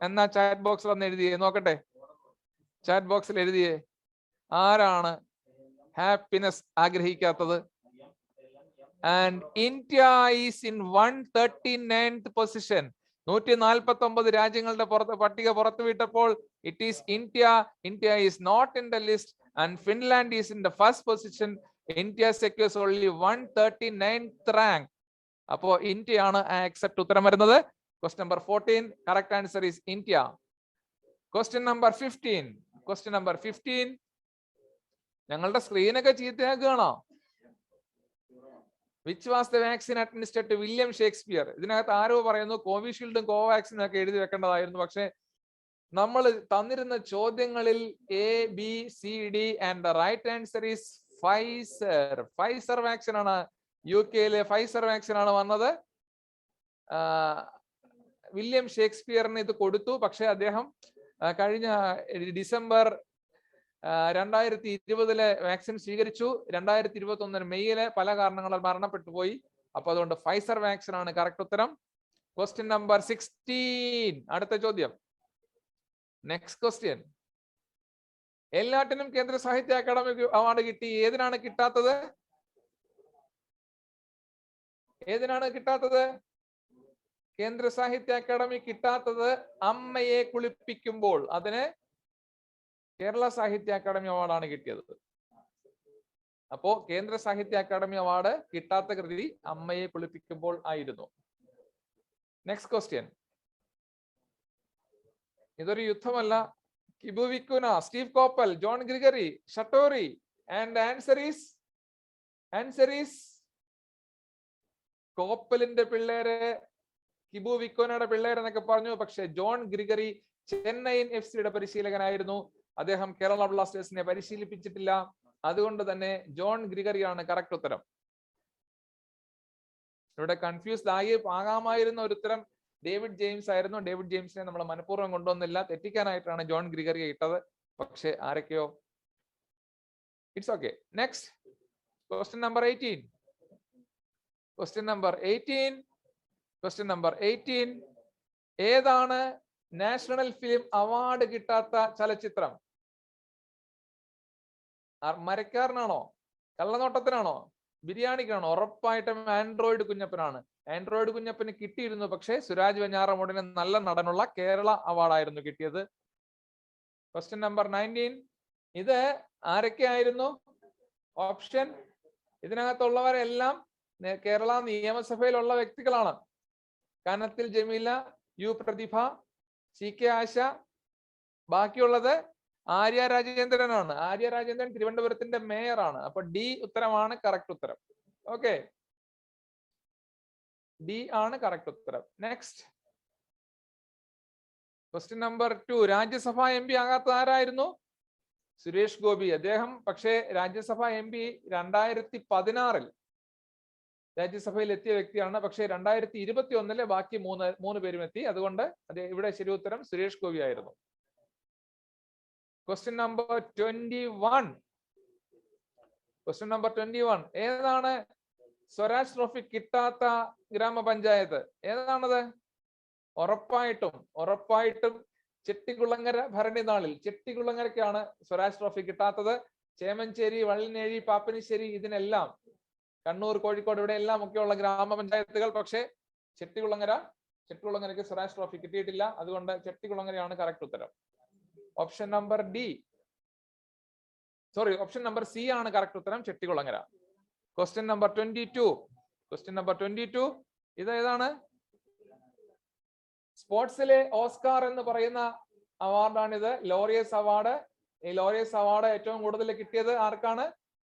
എന്നാ ചാറ്റ് ബോക്സിൽ ഒന്ന് എഴുതിയേ നോക്കട്ടെ. ചാറ്റ് ബോക്സിൽ എഴുതിയേ, ആരാണ് ഹാപ്പിനെസ് ആഗ്രഹിക്കാത്തത്? And India is in 139th position. 149 രാജ്യങ്ങളുടെ പട്ടിക പുറത്തുവിട്ടപ്പോൾ it is India is not in the list and Finland is in the first position. India secures only 139th rank. അപ്പോ ഇന്ത്യയാണ് ആക്സെപ്റ്റ് ഉത്തരം വരുന്നത്. Question number 14, correct answer is India. Question number 15. ഞങ്ങളുടെ സ്ക്രീനൊക്കെ ചീത്തയാക്കുകയാണോ? Which was the vaccine administered to William Shakespeare? ഇതിനകത്ത് ആരോ പറയുന്നു കോവിഷീൽഡും കോവാക്സിനും ഒക്കെ എഴുതി വെക്കേണ്ടതായിരുന്നു. പക്ഷെ നമ്മൾ തന്നിരുന്ന ചോദ്യങ്ങളിൽ ABCD and the right answer is Pfizer vaccine ആണ്. UK-യിലെ ഫൈസർ വാക്സിൻ ആണ് വന്നത്. വില്യം ഷേക്സ്പിയറിന് ഇത് കൊടുത്തു. പക്ഷെ അദ്ദേഹം കഴിഞ്ഞ ഡിസംബർ 2020 വാക്സിൻ സ്വീകരിച്ചു. 2021 മെയ്യില് പല കാരണങ്ങളാൽ മരണപ്പെട്ടു പോയി. അപ്പൊ അതുകൊണ്ട് ഫൈസർ വാക്സിൻ ആണ് കറക്റ്റ് ഉത്തരം. ക്വസ്റ്റ്യൻ നമ്പർ 16, അടുത്ത ചോദ്യം. Next question. എല്ലാറ്റിനും കേന്ദ്ര സാഹിത്യ അക്കാദമി അവാർഡ് കിട്ടി. ഏതിനാണ് കിട്ടാത്തത്? കേന്ദ്ര സാഹിത്യ അക്കാദമി കിട്ടാത്തത് അമ്മയെ കുളിപ്പിക്കുമ്പോൾ. അതിന് കേരള സാഹിത്യ അക്കാദമി അവാർഡാണ് കിട്ടിയത്. അപ്പോ കേന്ദ്ര സാഹിത്യ അക്കാദമി അവാർഡ് കിട്ടാത്ത കൃതി അമ്മയെ കുളിപ്പിക്കുമ്പോൾ ആയിരുന്നു. Next question. ഇതൊരു യുദ്ധമല്ല. Kibu Vicuna, Steve Coppell, John Gregory, Schattorie and answer is കോപ്പലിന്റെ പിള്ളേര്, കിബു വിക്കുനയുടെ പിള്ളേരെന്നൊക്കെ പറഞ്ഞു. പക്ഷെ ജോൺ ഗ്രിഗറി ചെന്നൈയിൻ FC-യുടെ പരിശീലകനായിരുന്നു. അദ്ദേഹം കേരള ബ്ലാസ്റ്റേഴ്സിനെ പരിശീലിപ്പിച്ചിട്ടില്ല. അതുകൊണ്ട് തന്നെ ജോൺ ഗ്രിഗറിയാണ് കറക്റ്റ് ഉത്തരം. ഇവിടെ കൺഫ്യൂസ്ഡ് ആകാമായിരുന്ന ഒരു ഉത്തരം ഡേവിഡ് ജെയിംസ് ആയിരുന്നു. ഡേവിഡ് ജെയിംസിനെ നമ്മൾ മനഃപൂർവ്വം കൊണ്ടുവന്നില്ല, തെറ്റിക്കാനായിട്ടാണ് ജോൺ ഗ്രിഗറിയെ ഇട്ടത്. പക്ഷെ ആരൊക്കെയോ. It's okay. Next question number 18. Question number 18. ഏതാണ് നാഷണൽ ഫിലിം അവാർഡ് കിട്ടാത്ത ചലച്ചിത്രം? മരക്കാരനാണോ? കള്ളനോട്ടത്തിനാണോ? ബിരിയാണിക്കാണോ? ഉറപ്പായിട്ടും ആൻഡ്രോയിഡ് കുഞ്ഞപ്പനാണ്. ആൻഡ്രോയിഡ് കുഞ്ഞപ്പന് കിട്ടിയിരുന്നു, പക്ഷേ സുരാജ് വെഞ്ഞാറമൂടിന് നല്ല നടനുള്ള കേരള അവാർഡായിരുന്നു കിട്ടിയത്. Question number 19. ഇത് ആരൊക്കെയായിരുന്നു ഓപ്ഷൻ? ഇതിനകത്തുള്ളവരെല്ലാം കേരള നിയമസഭയിലുള്ള വ്യക്തികളാണ്. കാനത്തിൽ ജമീല, യു പ്രതിഭ, CK ആശ. ബാക്കിയുള്ളത് ആര്യ രാജേന്ദ്രനാണ്. ആര്യ രാജേന്ദ്രൻ തിരുവനന്തപുരത്തിന്റെ മേയറാണ്. അപ്പൊ D ഉത്തരമാണ് കറക്റ്റ് ഉത്തരം. ഓക്കെ, D ആണ് കറക്റ്റ് ഉത്തരം. Next question number 2. Rajya Sabha MP ആകാത്ത ആരായിരുന്നു? സുരേഷ് ഗോപി. അദ്ദേഹം പക്ഷേ രാജ്യസഭ MP 2016 രാജ്യസഭയിൽ എത്തിയ വ്യക്തിയാണ്. പക്ഷേ 2021 ബാക്കി മൂന്ന് പേരും എത്തി. അതുകൊണ്ട് ഇവിടെ ശരി ഉത്തരം സുരേഷ് ഗോപി ആയിരുന്നു. Question number 21. Question number 21. ഏതാണ് സ്വരാജ് ട്രോഫി കിട്ടാത്ത ഗ്രാമപഞ്ചായത്ത്? ഏതാണത്? ഉറപ്പായിട്ടും ചെട്ടികുളങ്ങര ഭരണി നാളിൽ ചെട്ടികുളങ്ങരയ്ക്കാണ് സ്വരാജ് ട്രോഫി കിട്ടാത്തത്. ചേമഞ്ചേരി, വള്ളിനേഴി, പാപ്പനിശ്ശേരി, ഇതിനെല്ലാം കണ്ണൂർ, കോഴിക്കോട് ഇവിടെ എല്ലാം ഒക്കെയുള്ള ഗ്രാമപഞ്ചായത്തുകൾ. പക്ഷേ ചെട്ടികുളങ്ങരയ്ക്ക് സ്വരാജ് ട്രോഫി കിട്ടിയിട്ടില്ല. അതുകൊണ്ട് ചെട്ടികുളങ്ങരയാണ് കറക്റ്റ് ഉത്തരം. Option number option number C ആണ് കറക്റ്റ് ഉത്തരം, ചെട്ടികുളങ്ങര. Question number 22. ഇത് ഏതാണ്? സ്പോർട്സിലെ ഓസ്കാർ എന്ന് പറയുന്ന അവാർഡാണിത്, ലോറിയസ് അവാർഡ്. ഈ ലോറിയസ് അവാർഡ് ഏറ്റവും കൂടുതൽ കിട്ടിയത് ആർക്കാണ്?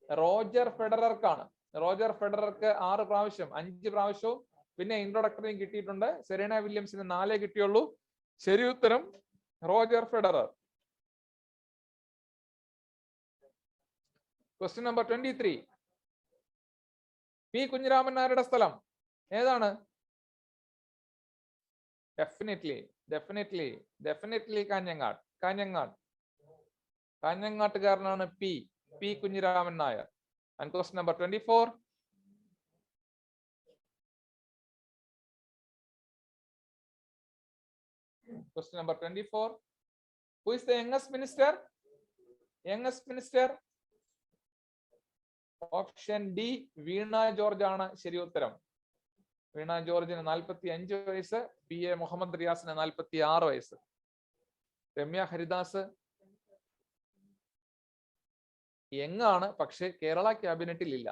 റോജർ ഫെഡറർക്കാണ്. റോജർ ഫെഡറർക്ക് 6 പ്രാവശ്യം, 5 പ്രാവശ്യവും പിന്നെ ഇൻട്രോഡക്ടറിയും കിട്ടിയിട്ടുണ്ട്. സെറീന വില്യംസിന് 4 കിട്ടിയുള്ളൂ. ശരി ഉത്തരം Roger Federer. Question number 23. P Kunhiraman നായരുടെ സ്ഥലം ഏതാണ്? ഡെഫിനറ്റ്ലി കാഞ്ഞങ്ങാട്ടുകാരനാണ് P Kunhiraman Nair. And question number 24. Question number 24. Who is the youngest minister? Option D, Veena George ആണ് ശരി ഉത്തരം. വീണ ജോർജിന് 45 വയസ്സ്, PA മുഹമ്മദ് റിയാസിന് 46 വയസ്സ്. രമ്യ ഹരിദാസ് യങ്ങാണ്, പക്ഷേ കേരള ക്യാബിനറ്റിൽ ഇല്ല.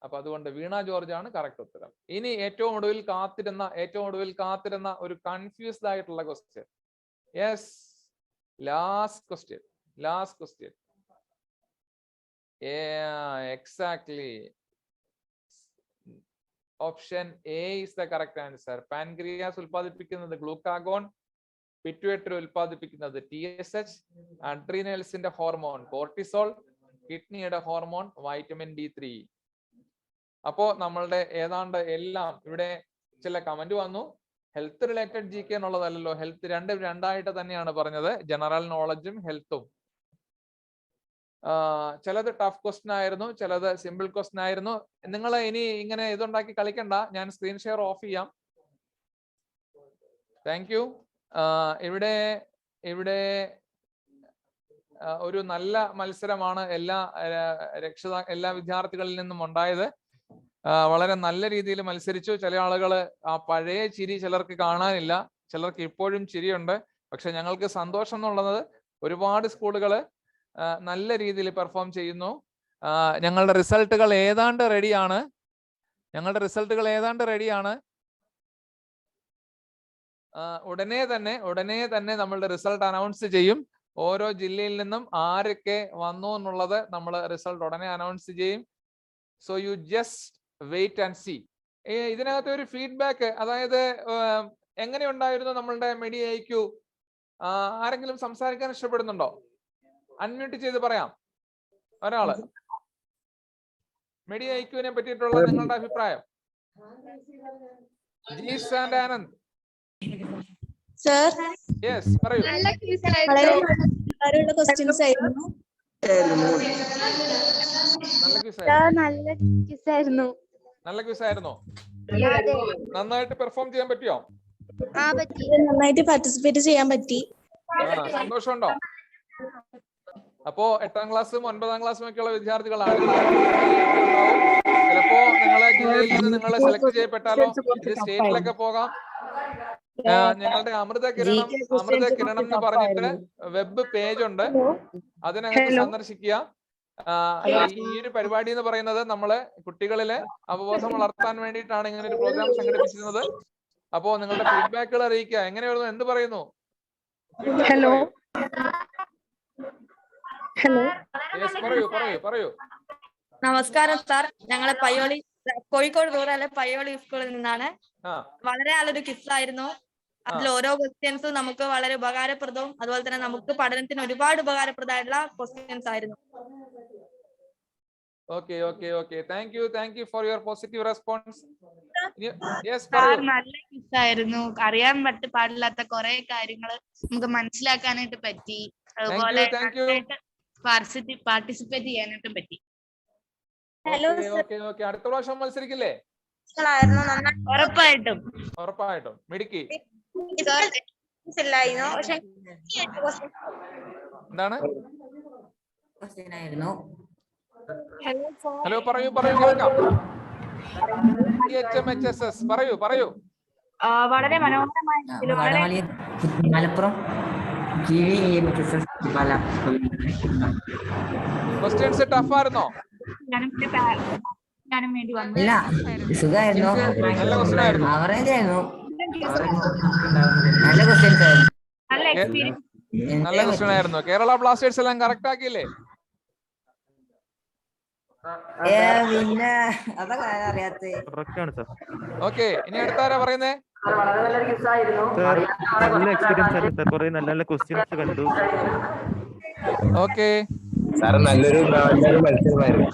അപ്പൊ അതുകൊണ്ട് വീണ ജോർജ് ആണ് കറക്റ്റ് ഉത്തരം. ഇനി ഏറ്റവും ഒടുവിൽ കാത്തിരുന്ന ഒരു കൺഫ്യൂസ്ഡ് ആയിട്ടുള്ള question. Yes, last question. Exactly. Option A is the correct answer. Pancreas ഉൽപ്പാദിപ്പിക്കുന്നത് ഗ്ലൂക്കാഗോൺ, പിറ്റ്യൂട്ടറി ഉൽപ്പാദിപ്പിക്കുന്നത് TSH, അഡ്രീനൽസിന്റെ ഹോർമോൺ കോർട്ടിസോൾ, കിഡ്നിയുടെ ഹോർമോൺ വൈറ്റമിൻ D3. അപ്പോ നമ്മളുടെ ഏതാണ്ട് എല്ലാം ഇവിടെ ചില കമന്റ് വന്നു. ഹെൽത്ത് റിലേറ്റഡ് GK എന്നുള്ളതല്ലോ, ഹെൽത്ത് രണ്ടായിട്ട് തന്നെയാണ് പറഞ്ഞത്, ജനറൽ നോളജും ഹെൽത്തും. ചിലത് ടഫ് ക്വസ്റ്റ്യൻ ആയിരുന്നു, ചിലത് സിമ്പിൾ ക്വസ്റ്റ്യൻ ആയിരുന്നു. നിങ്ങൾ ഇനി ഇങ്ങനെ ഇതുണ്ടാക്കി കളിക്കണ്ട, ഞാൻ സ്ക്രീൻ ഷെയർ ഓഫ് ചെയ്യാം. Thank you. ഇവിടെ ഒരു നല്ല മത്സരമാണ് എല്ലാ വിദ്യാർത്ഥികളിൽ നിന്നും ഉണ്ടായത്. വളരെ നല്ല രീതിയിൽ മത്സരിച്ചു. ചില ആളുകൾ ആ പഴയ ചിരി ചിലർക്ക് കാണാനില്ല, ചിലർക്ക് ഇപ്പോഴും ചിരിയുണ്ട്. പക്ഷെ ഞങ്ങൾക്ക് സന്തോഷം എന്നുള്ളത് ഒരുപാട് സ്കൂളുകൾ നല്ല രീതിയിൽ പെർഫോം ചെയ്യുന്നു. ഞങ്ങളുടെ റിസൾട്ടുകൾ ഏതാണ്ട് റെഡിയാണ്. ഉടനെ തന്നെ നമ്മളുടെ റിസൾട്ട് അനൗൺസ് ചെയ്യും. ഓരോ ജില്ലയിൽ നിന്നും ആരൊക്കെ വന്നു എന്നുള്ളത് നമ്മൾ റിസൾട്ട് ഉടനെ അനൗൺസ് ചെയ്യും. So you just wait and see. ഇതിനകത്ത് ഒരു ഫീഡ്ബാക്ക്, അതായത് എങ്ങനെയുണ്ടായിരുന്നു നമ്മളുടെ മെഡി IQ? ആരെങ്കിലും സംസാരിക്കാൻ ഇഷ്ടപ്പെടുന്നുണ്ടോ? അൺമ്യൂട്ട് ചെയ്ത് പറയാം ഒരാള്. മെഡി IQനെ പറ്റിയിട്ടുള്ള നിങ്ങളുടെ അഭിപ്രായം. Jees and Anand. Sir, yes പറയൂ. വളരെ ക്വസ്റ്റ്യൻസ് ആയിരുന്നു. നല്ല ക്വിസ് ആയിരുന്നോ? നന്നായിട്ട് പെർഫോം ചെയ്യാൻ പറ്റിയോ? നന്നായിട്ട് പാർട്ടിസിപ്പേറ്റ് ചെയ്യാൻ പറ്റി. സന്തോഷമുണ്ടോ? അപ്പോ 8ാം ക്ലാസ്സും 9ാം ക്ലാസ്സും ഒക്കെയുള്ള വിദ്യാർത്ഥികളാണ്. ചിലപ്പോ നിങ്ങളെ ജില്ലയിൽ നിന്ന് നിങ്ങൾ സെലക്ട് ചെയ്യപ്പെട്ടാലോ ഇത് സ്റ്റേറ്റിലൊക്കെ പോകാം. ഞങ്ങളുടെ അമൃത കിരണം എന്ന് പറഞ്ഞിട്ട് വെബ് പേജ് ഉണ്ട്, അതിനകത്ത് സന്ദർശിക്കുക. ഈ ഒരു പരിപാടി എന്ന് പറയുന്നത് നമ്മള് കുട്ടികളിലെ അവബോധം വളർത്താൻ വേണ്ടിയിട്ടാണ് ഇങ്ങനെ ഒരു പ്രോഗ്രാം സംഘടിപ്പിച്ചിരുന്നത്. അപ്പോ നിങ്ങളുടെ ഫീഡ്ബാക്കുകൾ അറിയിക്കുക. എങ്ങനെ വരുന്നു, എന്ത് പറയുന്നു? ഹലോ ഹലോ പറയൂ. നമസ്കാരം സാർ, ഞങ്ങളെ പയ്യോളി കോഴിക്കോട് റൂറലിലെ പയ്യോളി സ്കൂളിൽ നിന്നാണ്. വളരെ നല്ലൊരു കിസ്സായിരുന്നു. അതിൽ ഓരോ ക്വസ്റ്റ്യൻസും നമുക്ക് വളരെ ഉപകാരപ്രദവും അതുപോലെ തന്നെ നമുക്ക് പഠനത്തിന് ഒരുപാട് ഉപകാരപ്രദമായിട്ടുള്ള ക്വസ്റ്റ്യൻസ് ആയിരുന്നു. Okay thank you for your positive response. നല്ല കിസ്സായിരുന്നു. അറിയാൻ പാടില്ലാത്ത കുറെ കാര്യങ്ങൾ നമുക്ക് മനസ്സിലാക്കാനായിട്ട് പറ്റി. അതുപോലെ പാർട്ടിസിപ്പേറ്റ് ചെയ്യാനായിട്ട് പറ്റി. അടുത്ത പ്രാവശ്യം മത്സരിക്കില്ലേ? ഉറപ്പായിട്ടും മിടുക്കി. എന്താണ്? ഹലോ പറയൂ കേൾക്കാം. പറയൂ. വളരെ മനോഹരമായ മലപ്പുറം ക്വസ്റ്റ്യൻസ് ടഫ് ആയിരുന്നോ? വേണ്ടി വന്നു. ഇല്ല, സുഖമായിരുന്നു. നല്ല ക്വസ്റ്റ്യൻ ആയിരുന്നു. ആവറേജ് ആയിരുന്നു. നല്ല ക്വസ്റ്റ്യൻസ് ആയിരുന്നു. നല്ല ക്വസ്റ്റ്യൻ ആയിരുന്നു. കേരള ബ്ലാസ്റ്റേഴ്സ് എല്ലാം കറക്റ്റ് ആക്കിയില്ലേ? പിന്നെ അതൊക്കെ അറിയാത്ത. ഓക്കെ, ഇനി അടുത്താരാ പറയുന്നേ? നല്ല എക്സ്പീരിയൻസ് ആയിരുന്നു സാർ. കുറെ നല്ല ക്വസ്റ്റ്യൻസ് കണ്ടു. ഓക്കെ സാർ, നല്ലൊരു മത്സരമായിരുന്നു.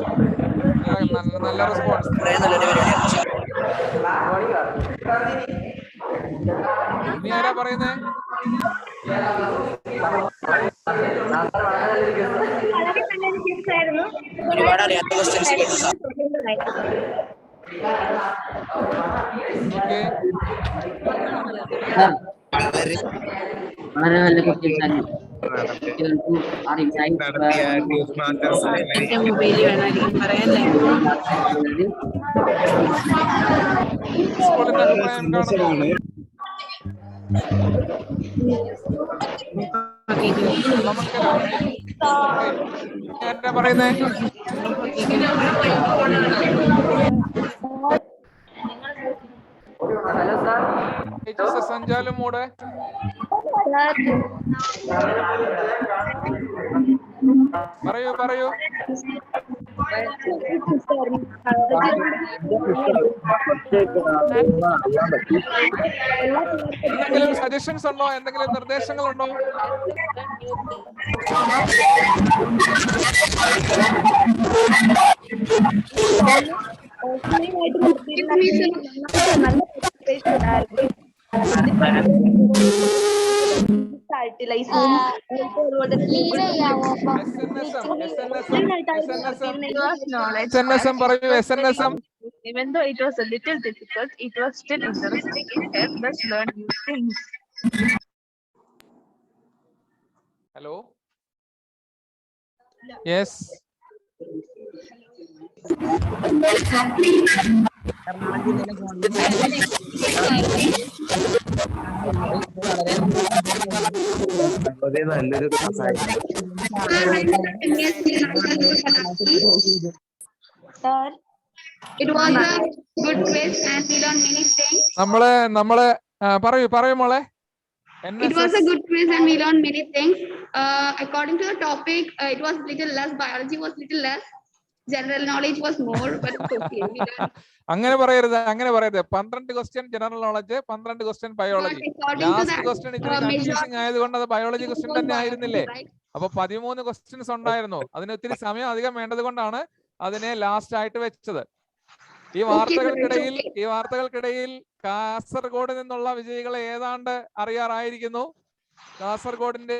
നല്ല റെസ്പോൺസ്. ഇനി ആരാ പറയുന്നേ? ഒരുപാട് അറിയാത്ത ക്വസ്റ്റ്യൻസ് കേട്ടു സാർ. വളരെ നല്ല ക്വസ്റ്റ്യൻസ് ആയിരുന്നു. സ്കൂളിന്റെ അഭിപ്രായം കാണുന്നു. എന്താ പറയുന്നേ? സഞ്ചാലും മൂടെ പറയൂ. എന്തെങ്കിലും സജഷൻസ് ഉണ്ടോ? എന്തെങ്കിലും നിർദ്ദേശങ്ങളുണ്ടോ? Even though it was a little difficult, it was still interesting. It helped us learn new things. Hello? Yes. നല്ലൊരു It was a good quiz and we learned many things. നമ്മള് പറയൂ മോളെ. It was a good quiz and we learned many things. According to the topic, it was little less. Biology was little less. General knowledge was more, but okay. അങ്ങനെ പറയരുത്. 12 question general knowledge, 12 question biology. Last question ഇത്തിരി കൺഫ്യൂസിംഗ് ആയതുകൊണ്ട് അത് ബയോളജി ക്വസ്റ്റ്യൻ തന്നെ ആയിരുന്നില്ലേ? അപ്പൊ 13 ക്വസ്റ്റ്യൻസ് ഉണ്ടായിരുന്നു. അതിന് ഒത്തിരി സമയം അധികം വേണ്ടത് കൊണ്ടാണ് അതിനെ ലാസ്റ്റ് ആയിട്ട് വെച്ചത്. ഈ വാർത്തകൾക്കിടയിൽ കാസർഗോഡ് നിന്നുള്ള വിജയികളെ ഏതാണ്ട് അറിയാറായിരിക്കുന്നു. കാസർഗോഡിന്റെ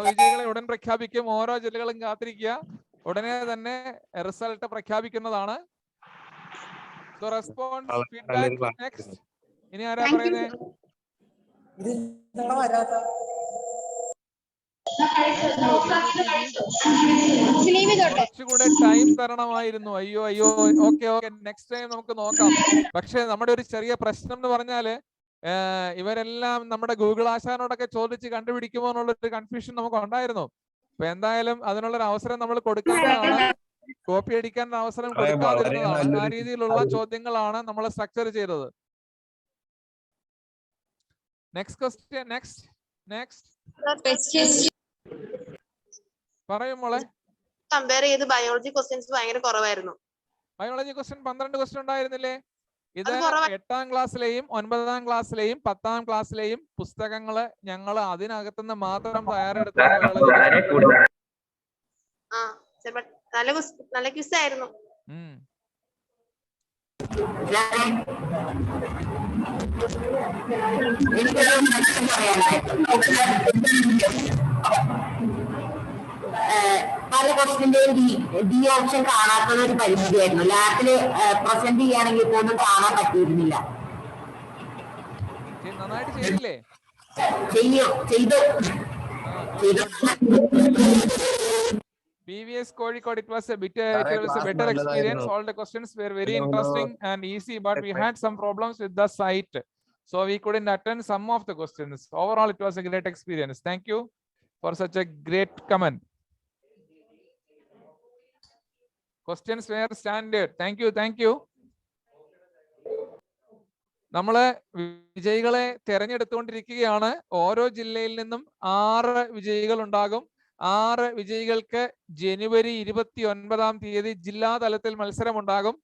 വിജയികളെ ഉടൻ പ്രഖ്യാപിക്കും. ഓരോ ജില്ലകളും കാത്തിരിക്കുക. ഉടനെ തന്നെ റിസൾട്ട് പ്രഖ്യാപിക്കുന്നതാണ്. Response feedback next. ഇനി ആരാ പറയുന്നേ? കുറച്ചുകൂടെ ടൈം തരണമായിരുന്നു. അയ്യോ അയ്യോ. ഓക്കെ ഓക്കെ, നെക്സ്റ്റ് ടൈം നമുക്ക് നോക്കാം. പക്ഷെ നമ്മുടെ ഒരു ചെറിയ പ്രശ്നം എന്ന് പറഞ്ഞാല് ഇവരെല്ലാം നമ്മുടെ ഗൂഗിൾ ആശാനോടൊക്കെ ചോദിച്ച് കണ്ടുപിടിക്കുമോ എന്നുള്ളൊരു കൺഫ്യൂഷൻ നമുക്ക് ഉണ്ടായിരുന്നു. അപ്പൊ എന്തായാലും അതിനുള്ളൊരു അവസരം നമ്മൾ കൊടുക്കേണ്ടതാണ്. കോപ്പി അടിക്കാൻ അവസരം കൊടുക്കാതിരുന്നതാണ്. ആ രീതിയിലുള്ള ചോദ്യങ്ങളാണ് നമ്മൾ സ്ട്രക്ചർ ചെയ്തത്. Next question. നെക്സ്റ്റ് പറയും മോളെ. കമ്പയർ ചെയ്ത് ബയോളജി ക്വസ്റ്റ്യൻസ് ഭയങ്കര കുറവായിരുന്നു. ബയോളജി ക്വസ്റ്റ്യൻ 12 ക്വസ്റ്റ്യൻ ഉണ്ടായിരുന്നില്ലേ? ഇത് 8ാം ക്ലാസ്സിലെയും 9ാം ക്ലാസ്സിലെയും 10ാം ക്ലാസ്സിലെയും പുസ്തകങ്ങള് ഞങ്ങൾ അതിനകത്തുനിന്ന് മാത്രം തയ്യാറെടുത്ത നല്ല ക്വിസ് ആയിരുന്നു. പല ക്വസ്റ്റിന്റെയും ഡി ഓപ്ഷൻ കാണാത്ത ഒരു പരിമിതിയായിരുന്നു. ലാബില് പ്രസന്റ് ചെയ്യുകയാണെങ്കിൽ പോലും കാണാൻ പറ്റിയിരുന്നില്ല. PVS Kozhikode, it was a better experience. All the questions were very interesting and easy, but we had some problems with the site, so we couldn't attend some of the questions. Overall, it was a great experience. Thank you for such a great comment. Questions were standard. Thank you. നമ്മള് വിജയികളെ തെരഞ്ഞെടുത്തുകൊണ്ടിരിക്കുകയാണ്. ഓരോ ജില്ലയിൽ നിന്നും 6 വിജയികൾ ഉണ്ടാകും. 6 വിജയികൾക്ക് ജനുവരി 29-ാം തീയതി ജില്ലാ തലത്തിൽ മത്സരം ഉണ്ടാകും.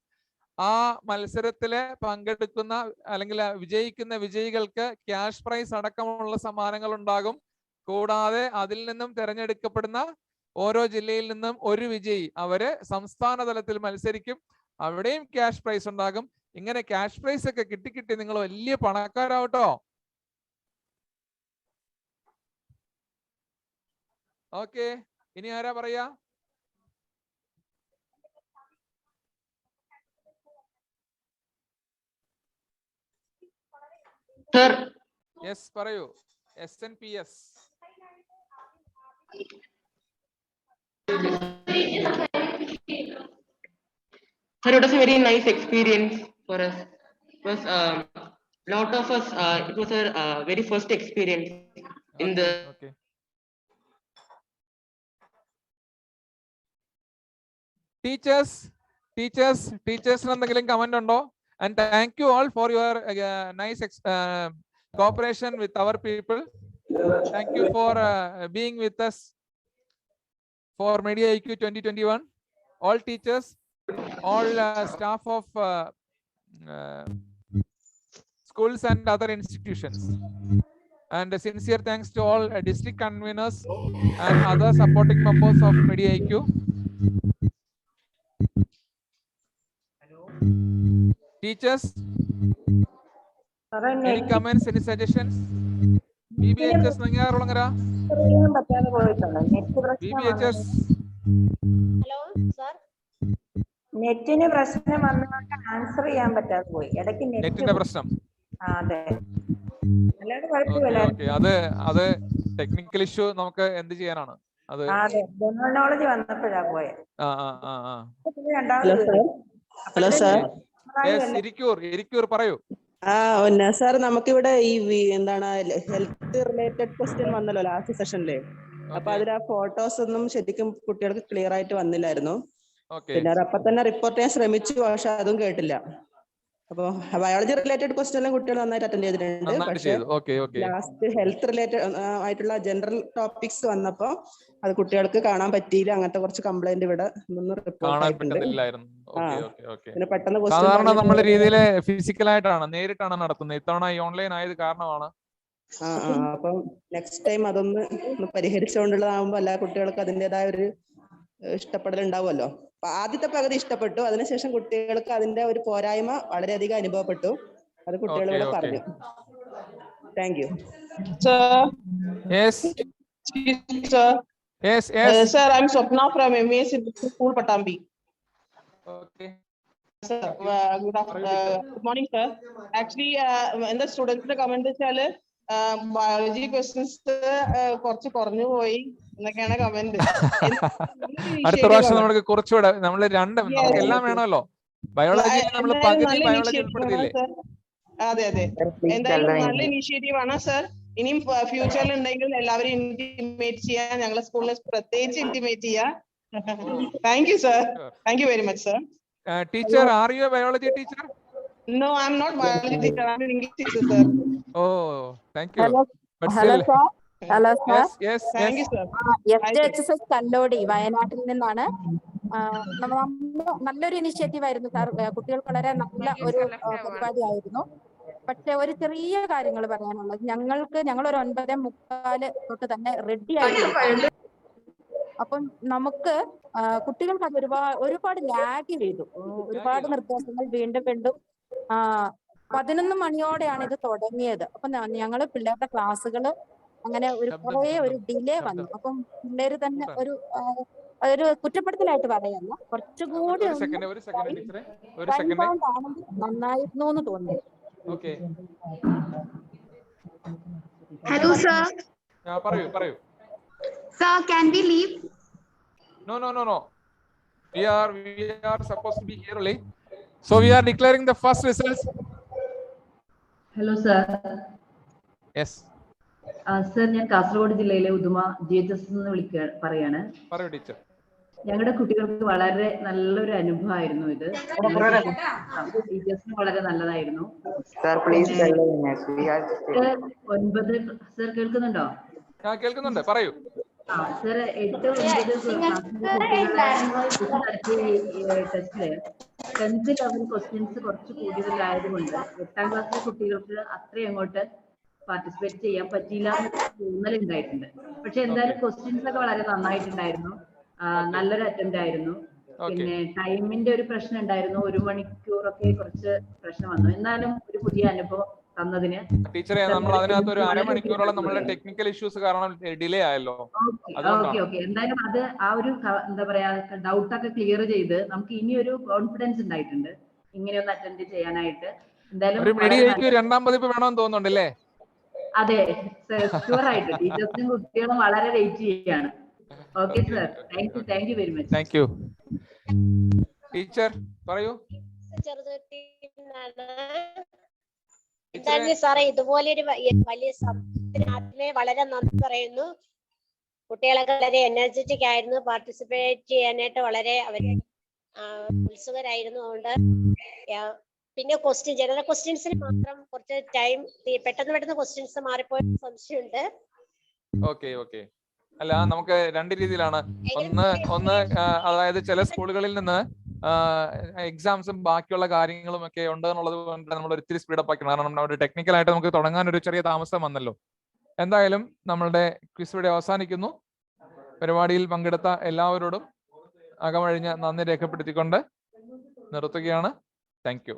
ആ മത്സരത്തില് പങ്കെടുക്കുന്ന അല്ലെങ്കിൽ വിജയിക്കുന്ന വിജയികൾക്ക് ക്യാഷ് പ്രൈസ് അടക്കമുള്ള സമ്മാനങ്ങൾ ഉണ്ടാകും. കൂടാതെ അതിൽ നിന്നും തെരഞ്ഞെടുക്കപ്പെടുന്ന ഓരോ ജില്ലയിൽ നിന്നും ഒരു വിജയി അവര് സംസ്ഥാന തലത്തിൽ മത്സരിക്കും. അവിടെയും ക്യാഷ് പ്രൈസ് ഉണ്ടാകും. ഇങ്ങനെ ക്യാഷ് പ്രൈസ് ഒക്കെ കിട്ടി നിങ്ങൾ വലിയ പണക്കാരാവട്ടോ. ഓക്കെ, ഇനി ആരാ പറയാ? യെസ് പറയൂ. SNPS. Sir, it was a very nice experience for us. It was lot of us. It was a very first experience in the. Okay. Teachers, എന്തെങ്കിലും കമന്റ് ഉണ്ടോ? And thank you all for your nice cooperation with our people. Thank you for being with us for Media IQ 2021. All teachers, all staff of schools and other institutions, and sincere thanks to all district conveners and other supporting members of Media IQ. Teachers, any comments, any suggestions? BBHS Nangarulangara. BBHS. Hello, sir. നെറ്റിന് പ്രശ്നം വന്നവർക്ക് ആൻസർ ചെയ്യാൻ പറ്റാതെ പോയി. ഇടയ്ക്ക് നെറ്റിന്റെ പ്രശ്നം. അതെ, അല്ലാതെ കുഴപ്പമില്ല. അത് ടെക്നിക്കൽ ഇഷ്യൂ. നമുക്ക് എന്ത് ചെയ്യാനാണ് അത്? ജനറൽ നോളജ് വന്നപ്പോഴാ പോയെ. Hello sir. ഇരിക്കൂർ പറയൂ. സാർ, നമുക്കിവിടെ ഈ എന്താണ് ഹെൽത്ത് റിലേറ്റഡ് ക്വസ്റ്റ്യൻ വന്നല്ലോ ലാസ്റ്റ് സെഷനില്. അപ്പൊ അതിൽ ആ ഫോട്ടോസ് ഒന്നും ശരിക്കും കുട്ടികൾക്ക് ക്ലിയർ ആയിട്ട് വന്നില്ലായിരുന്നു. പിന്നെ അപ്പൊ തന്നെ റിപ്പോർട്ട് ചെയ്യാൻ ശ്രമിച്ചു, പക്ഷെ അതും കേട്ടില്ല. അപ്പൊ ബയോളജി റിലേറ്റഡ് ക്വസ്റ്റ്യൻ എല്ലാം കുട്ടികൾ നന്നായിട്ട് അറ്റൻഡ് ചെയ്തിട്ടുണ്ട്. പക്ഷെ ലാസ്റ്റ് ഹെൽത്ത് റിലേറ്റഡ് ആയിട്ടുള്ള ജനറൽ ടോപ്പിക്സ് വന്നപ്പോ അത് കുട്ടികൾക്ക് കാണാൻ പറ്റിയില്ല. അങ്ങനത്തെ കുറച്ച് കംപ്ലൈന്റ് ഇവിടെ റിപ്പോർട്ട് ആയിട്ടുണ്ട്. പിന്നെ പെട്ടെന്ന് സാധാരണ നമ്മുടെ രീതിയില് ഫിസിക്കലായിട്ടാണ്, നേരിട്ടാണ് നടത്തുന്നത്. ഇത്തവണ ഈ ഓൺലൈൻ ആയത് കാരണമാണ്. അപ്പം നെക്സ്റ്റ് ടൈം അതൊന്ന് പരിഹരിച്ചുകൊണ്ടുള്ളതാകുമ്പോ എല്ലാ കുട്ടികൾക്കും അതിൻ്റെതായ ഒരു ഇഷ്ടപ്പെടൽ ഉണ്ടാവുമല്ലോ. അപ്പൊ ആദ്യത്തെ പകുതി ഇഷ്ടപ്പെട്ടു, അതിനുശേഷം കുട്ടികൾക്ക് അതിന്റെ ഒരു പോരായ്മ വളരെയധികം അനുഭവപ്പെട്ടു. അത് കുട്ടികൾ ഇവിടെ പറഞ്ഞു. Thank you. Sir, I'm Swapna from MAS School, Patambi. Okay. Sir, good morning, sir. Actually, in the students comment വെച്ചാല് ബയോളജി ക്വസ്റ്റ്യൻസ് കുറച്ച് കുറഞ്ഞു പോയി എന്നൊക്കെയാണ് കമന്റ്. അടുത്ത പ്രാവശ്യം നമുക്ക് കുറച്ചുകൂടെ നമ്മൾ നമുക്ക് എല്ലാം വേണമല്ലോ. ബയോളജിയിൽ നമ്മൾ പകുതി ബയോളജി ഉൾപ്പെടുത്തിയില്ലേ? അതെ അതെ, എന്തായാലും നല്ല ഇനിഷ്യേറ്റീവ് ആണ് സർ. ഇനിയും ഫ്യൂച്ചറിൽ ഉണ്ടെങ്കിൽ എല്ലാവരും ഇന്റിമേറ്റ് ചെയ്യാൻ, ഞങ്ങളെ സ്കൂളിൽ പ്രത്യേകിച്ച് ഇന്റിമേറ്റ് ചെയ്യാം. Thank you sir, thank you very much sir. Teacher, are you A biology teacher? No, I'm not biology teacher. I'm an English teacher, sir. Oh, thank you. Hello, hello sir. Hello sir. Yes, thank you sir. FJHSS Kallody വയനാട്ടിൽ നിന്നാണ്. നല്ലൊരു ഇനിഷ്യേറ്റീവ് ആയിരുന്നു സാർ. കുട്ടികൾക്ക് വളരെ നല്ല ഒരു പരിപാടിയായിരുന്നു. പക്ഷെ ഒരു ചെറിയ കാര്യങ്ങൾ പറയാനുള്ളത്, ഞങ്ങൾ ഒരു 9:45 തൊട്ട് തന്നെ റെഡി ആയിട്ട്, അപ്പം നമുക്ക് കുട്ടികൾക്ക് അത് ഒരുപാട് ലാഗ് ചെയ്തു. ഒരുപാട് നിർദ്ദേശങ്ങൾ വീണ്ടും 11 മണിയോടെയാണ് ഇത് തുടങ്ങിയത്. അപ്പൊ ഞങ്ങള് പിള്ളേരുടെ ക്ലാസ്സുകൾ അങ്ങനെ കുറേ ഒരു ഡിലേ വന്നു. അപ്പം പിള്ളേര് തന്നെ ഒരു കുറ്റപ്പെടുത്തലായിട്ട് പറയല്ല, കുറച്ചുകൂടി ആണെങ്കിൽ നന്നായിരുന്നു എന്ന് തോന്നി. Hello sir. പറയൂ. Sir, can we leave? No. We are supposed to be here only. So we are declaring the first results. Hello sir. Yes. Sir, ഞാൻ കാസർഗോഡ് ജില്ലയിലെ ഉദുമ GHS നിന്ന് പറയാണ്. പറയൂ ടീച്ചർ. ഞങ്ങളുടെ കുട്ടികൾക്ക് വളരെ നല്ലൊരു അനുഭവമായിരുന്നു ഇത്. ടീച്ചേഴ്സിന് വളരെ നല്ലതായിരുന്നു. 9 സർ കേൾക്കുന്നുണ്ടോ? കേൾക്കുന്നുണ്ട്, പറയൂ. സർ 8, 9 ടെസ്റ്റില് 10th ലെവൽ ക്വസ്റ്റ്യൻസ് കുറച്ച് കൂടുതലായതുകൊണ്ട് 8ാം ക്ലാസ്സിലെ കുട്ടികൾക്ക് അത്രയും അങ്ങോട്ട് പാർട്ടിസിപ്പേറ്റ് ചെയ്യാൻ പറ്റിയില്ല തോന്നലുണ്ടായിട്ടുണ്ട്. പക്ഷെ എന്തായാലും ക്വസ്റ്റ്യൻസ് ഒക്കെ വളരെ നന്നായിട്ടുണ്ടായിരുന്നു. നല്ലൊരു അറ്റംപ്റ്റ് ആയിരുന്നു. പിന്നെ ടൈമിന്റെ ഒരു പ്രശ്നം ഉണ്ടായിരുന്നു, 1 മണിക്കൂറൊക്കെ കുറച്ച് പ്രശ്നം വന്നു. എന്നാലും ഒരു പുതിയ അനുഭവം തന്നതിന് ടീച്ചറെ, നമ്മൾ അതിനകത്ത് ഒരു അരമണിക്കൂറോളം നമ്മളുടെ ടെക്നിക്കൽ ഇഷ്യൂസ് കാരണം ഡിലേ ആയല്ലോ. ഓക്കെ എന്തായാലും അത് ആ ഒരു എന്താ പറയാ ഡൗട്ടൊക്കെ ക്ലിയർ ചെയ്ത് നമുക്ക് ഇനി ഒരു കോൺഫിഡൻസ് ഉണ്ടായിട്ടുണ്ട് ഇങ്ങനെയൊന്ന് അറ്റൻഡ് ചെയ്യാനായിട്ട്. എന്തായാലും 2ാം പതിപ്പ് വേണമെന്ന് തോന്നുന്നുണ്ടല്ലേ? അതെ, ഷുവർ ആയിട്ട് ടീച്ചേഴ്സും കുട്ടികളും വളരെ വെയിറ്റ് ചെയ്യാണ്. Okay sir, thank you very much. Thank you. Teacher പറയൂ. എന്താണ് സാറേ, ഇതുപോലൊരു വലിയ ആദ്യമേ വളരെ നന്ദി പറയുന്നു. കുട്ടികളൊക്കെ വളരെ എനർജറ്റിക് ആയിരുന്നു, പാർട്ടിസിപ്പേറ്റ് ചെയ്യാനായിട്ട് വളരെ അവര് ഉത്സുകരായിരുന്നു. അതുകൊണ്ട് പിന്നെ ജനറൽ ക്വസ്റ്റ്യൻസിന് മാത്രം കുറച്ച് ടൈം പെട്ടെന്ന് ക്വസ്റ്റ്യൻസ് മാറിപ്പോയ സംശയമുണ്ട്. ഓക്കെ. അല്ല, നമുക്ക് 2 രീതിയിലാണ്. ഒന്ന് അതായത് ചില സ്കൂളുകളിൽ നിന്ന് എക്സാംസും ബാക്കിയുള്ള കാര്യങ്ങളും ഒക്കെ ഉണ്ട് എന്നുള്ളത് കൊണ്ട് നമ്മൾ ഒത്തിരി സ്പീഡപ്പ് ആക്കണം. കാരണം നമ്മുടെ ടെക്നിക്കലായിട്ട് നമുക്ക് തുടങ്ങാൻ ഒരു ചെറിയ താമസം വന്നല്ലോ. എന്തായാലും നമ്മളുടെ ക്വിസ് ഇവിടെ അവസാനിക്കുന്നു. പരിപാടിയിൽ പങ്കെടുത്ത എല്ലാവരോടും അകമഴിഞ്ഞ നന്ദി രേഖപ്പെടുത്തിക്കൊണ്ട് നിർത്തുകയാണ്. Thank you.